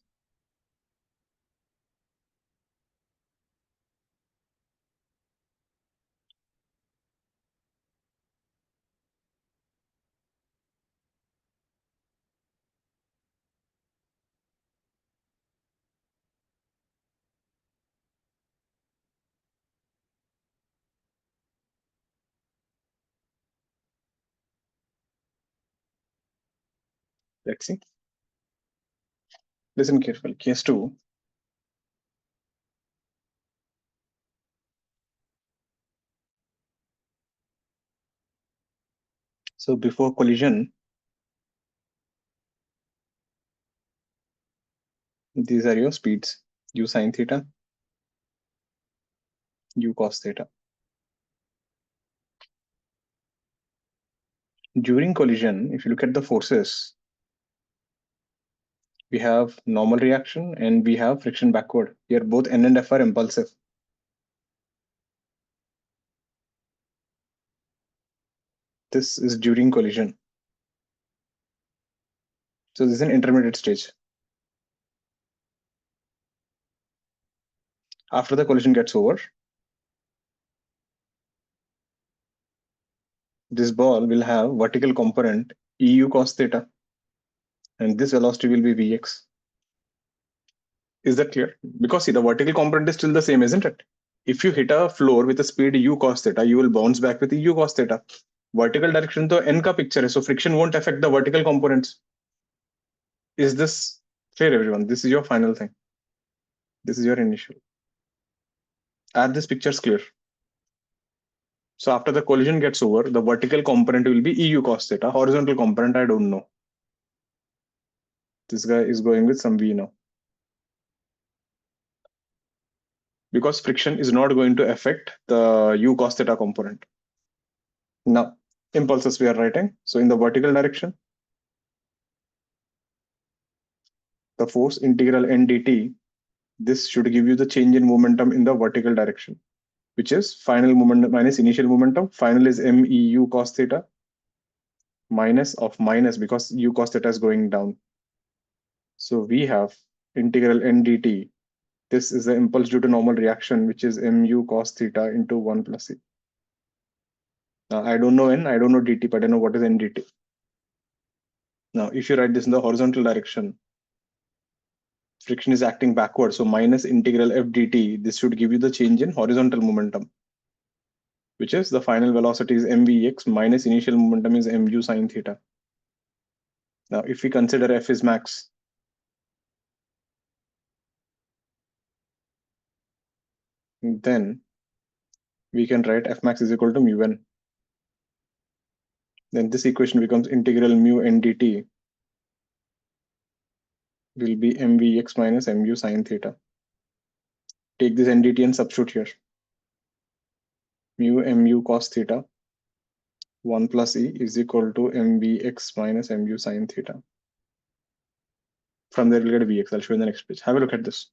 Let's see. Listen carefully. Case 2. So before collision, these are your speeds: u sin theta, u cos theta. during collision, if you look at the forces, we have normal reaction and we have friction backward. Here both N and F are impulsive. This is during collision. So this is an intermediate stage. After the collision gets over, this ball will have vertical component EU cos theta, and this velocity will be Vx. Is that clear? Because see, the vertical component is still the same, isn't it? If you hit a floor with a speed U cos theta, you will bounce back with EU cos theta. Vertical direction to N ka picture hai, so friction won't affect the vertical components. Is this fair, everyone? This is your final thing. This is your initial. Are these pictures clear? So after the collision gets over, the vertical component will be EU cos theta. Horizontal component, I don't know. This guy is going with some V now. Because friction is not going to affect the U cos theta component. Now, impulses we are writing. So in the vertical direction, the force integral n dt, this should give you the change in momentum in the vertical direction, which is final momentum minus initial momentum. Final is MEU cos theta minus of minus because U cos theta is going down. So we have integral n dt. This is the impulse due to normal reaction, which is mu cos theta into 1 plus c. Now, I don't know n, I don't know dt, but I know what is n dt. Now, if you write this in the horizontal direction, friction is acting backward. So minus integral f dt, this should give you the change in horizontal momentum, which is the final velocity is mvx minus initial momentum is mu sine theta. Now, if we consider f is max, then we can write f max is equal to mu n. Then this equation becomes integral mu n dt will be mvx minus mu sine theta. Take this n dt and substitute here. Mu cos theta 1 plus e is equal to mvx minus mu sine theta. From there we'll get vx. I'll show you in the next page. Have a look at this.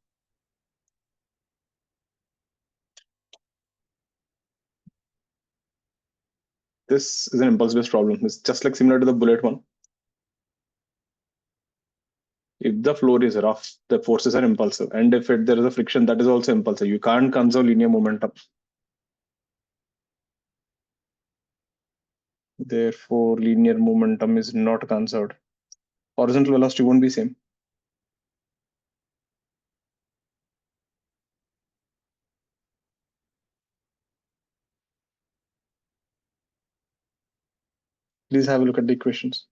This is an impulse-based problem. It's just like similar to the bullet one. If the floor is rough, the forces are impulsive. And if there is a friction, that is also impulsive. You can't conserve linear momentum. Therefore, linear momentum is not conserved. Horizontal velocity won't be same. Please have a look at the equations.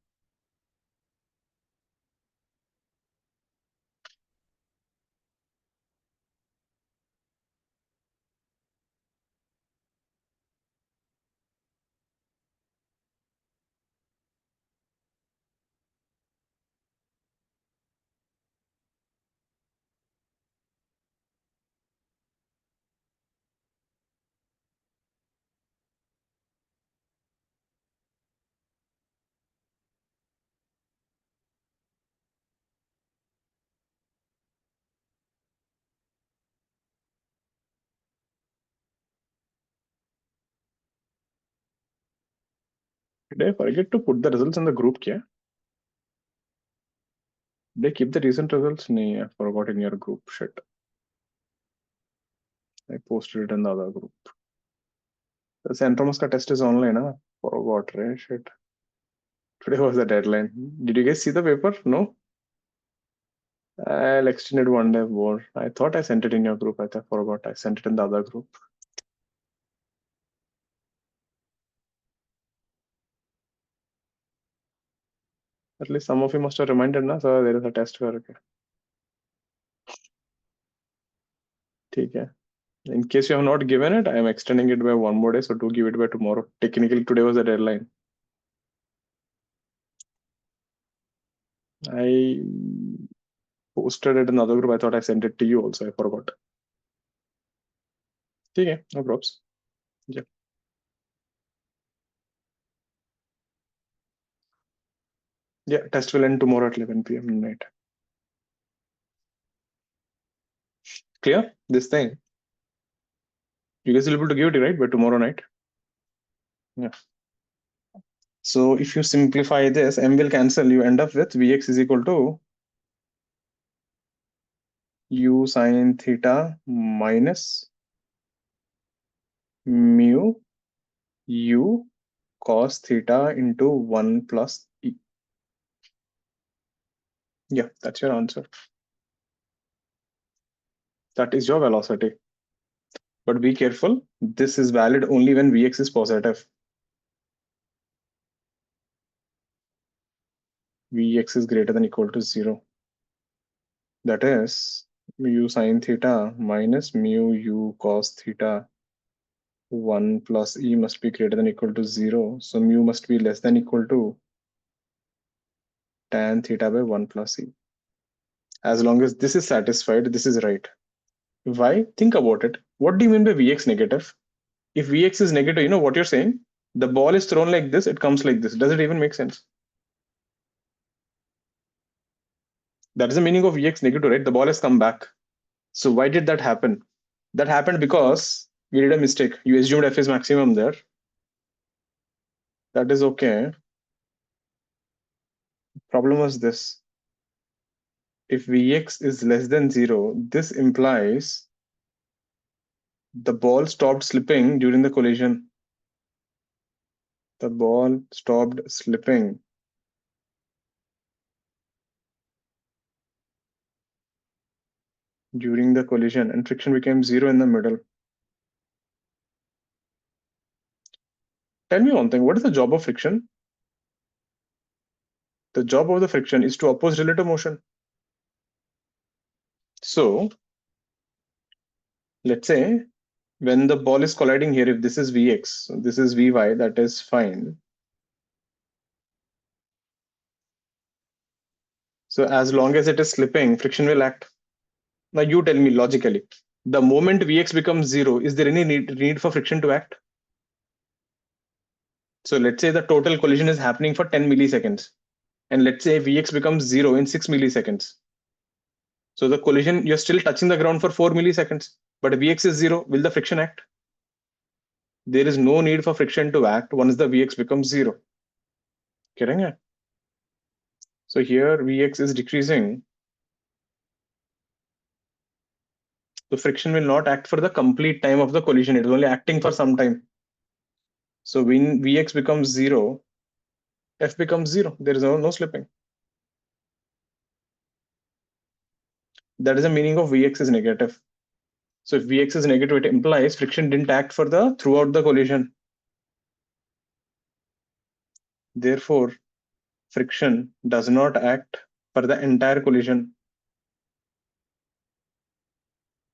Did I forget to put the results in the group? Kya? Did I keep the recent results? No, I forgot in your group. Shit. I posted it in the other group. The Centromus ka test is online. Huh? Forgot, right? Shit. Today was the deadline. Did you guys see the paper? No? I'll extend it one day more. I thought I sent it in your group. I forgot. I sent it in the other group. At least some of you must have reminded, na? So there is a test. Okay. Okay. In case you have not given it, I am extending it by one more day. So do give it by tomorrow. Technically, today was the deadline. I posted it in another group. I thought I sent it to you also. I forgot. Okay, no problems. Yeah. Yeah, test will end tomorrow at 11 p.m. night. Clear? This thing. You guys will be able to give it, right? By tomorrow night. Yeah. So if you simplify this, m will cancel. You end up with Vx is equal to u sine theta minus mu u cos theta into 1 plus e. Yeah, that's your answer. That is your velocity. But be careful, this is valid only when Vx is positive. Vx is greater than equal to 0. That is mu sine theta minus mu u cos theta 1 plus e must be greater than equal to 0. So mu must be less than equal to tan theta by 1 plus e. As long as this is satisfied, this is right. Why? Think about it. What do you mean by Vx negative? If Vx is negative, you know what you're saying? The ball is thrown like this, it comes like this. Does it even make sense? That is the meaning of Vx negative, right? The ball has come back. So why did that happen? That happened because we did a mistake. You assumed F is maximum there. That is okay. Problem was this. If Vx is less than 0, this implies the ball stopped slipping during the collision. The ball stopped slipping. During the collision, and friction became 0 in the middle. Tell me one thing, what is the job of friction? The job of the friction is to oppose relative motion. So let's say when the ball is colliding here, if this is Vx, this is Vy, that is fine. So as long as it is slipping, friction will act. Now you tell me logically, the moment Vx becomes 0, is there any need for friction to act? So let's say the total collision is happening for 10 milliseconds. And let's say Vx becomes 0 in 6 milliseconds. So the collision, you're still touching the ground for 4 milliseconds, but Vx is 0. Will the friction act? There is no need for friction to act once the Vx becomes 0. Correct? So here Vx is decreasing. The friction will not act for the complete time of the collision. It is only acting for some time. So when Vx becomes 0, F becomes 0. There is no slipping. That is the meaning of Vx is negative. So if Vx is negative, it implies friction didn't act for the throughout the collision. Therefore, friction does not act for the entire collision.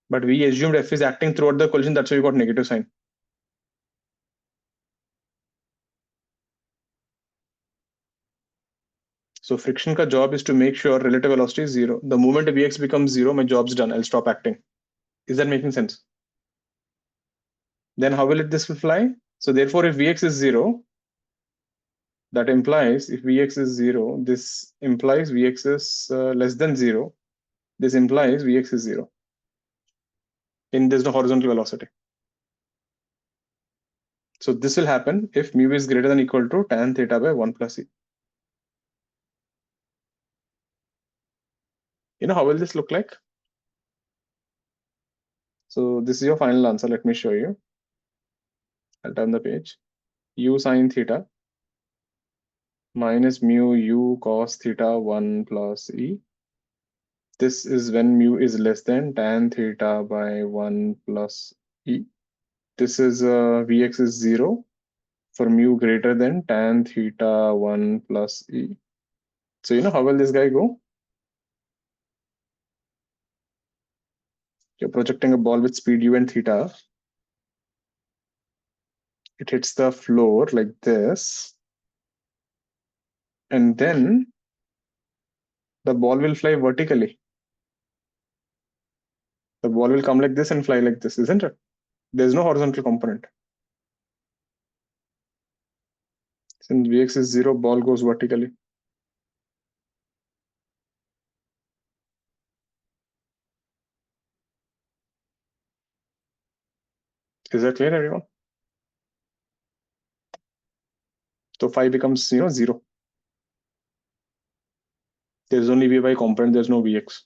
But we assumed F is acting throughout the collision, that's why we got negative sign. So friction ka job is to make sure relative velocity is 0. The moment Vx becomes 0, my job's done. I'll stop acting. Is that making sense? Then how will this will fly? So therefore, if Vx is 0, that implies if Vx is 0, this implies Vx is less than 0. This implies Vx is 0. There's no horizontal velocity. So this will happen if mu is greater than or equal to tan theta by 1 plus e. You know, how will this look like? So this is your final answer. Let me show you. I'll turn the page. U sine theta minus mu u cos theta 1 plus e. This is when mu is less than tan theta by 1 plus e. This is Vx is 0 for mu greater than tan theta 1 plus e. So you know how will this guy go? You're projecting a ball with speed u and theta. It hits the floor like this. And then the ball will fly vertically. The ball will come like this and fly like this, isn't it? There's no horizontal component. Since Vx is 0, ball goes vertically. Is that clear, everyone? So phi becomes 0. There's only Vy component, there's no Vx.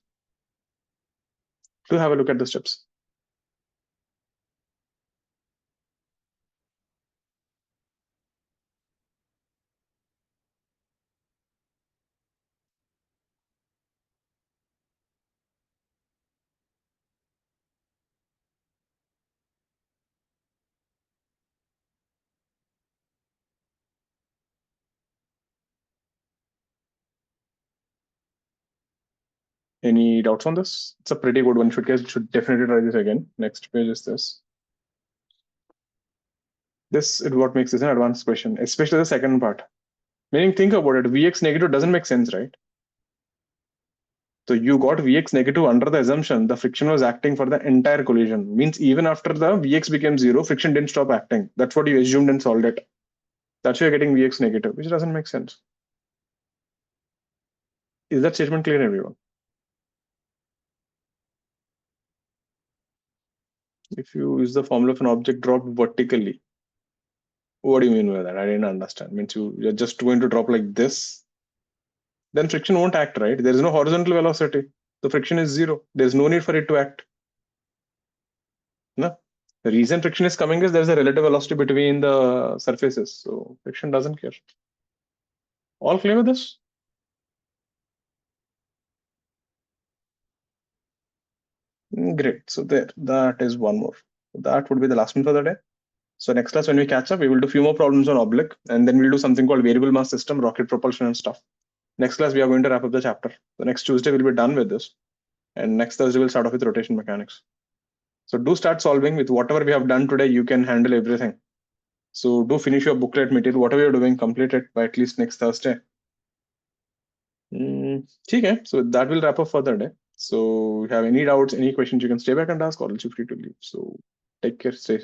Do have a look at the steps. Any doubts on this? It's a pretty good one. Should definitely try this again. Next page is this. This is what makes this an advanced question, especially the second part. Meaning, think about it. Vx negative doesn't make sense, right? So you got Vx negative under the assumption the friction was acting for the entire collision. Means even after the Vx became 0, friction didn't stop acting. That's what you assumed and solved it. That's why you're getting Vx negative, which doesn't make sense. Is that statement clear, everyone? If you use the formula of an object dropped vertically, what do you mean by that? I didn't understand. Means you're just going to drop like this, then friction won't act, right? There is no horizontal velocity. The friction is 0. There's no need for it to act. No. The reason friction is coming is there's a relative velocity between the surfaces. So friction doesn't care. All clear with this? Great. So there, that is one more. That would be the last one for the day. So next class, when we catch up, we will do a few more problems on oblique, and then we'll do something called variable mass system, rocket propulsion and stuff. Next class, we are going to wrap up the chapter. The next Tuesday, we'll be done with this. And next Thursday, we'll start off with rotation mechanics. So do start solving with whatever we have done today. You can handle everything. So do finish your booklet material, whatever you're doing, complete it by at least next Thursday. Okay, so that will wrap up for the day. So if you have any doubts, any questions, you can stay back and ask, or else you're free to leave. So take care, stay safe.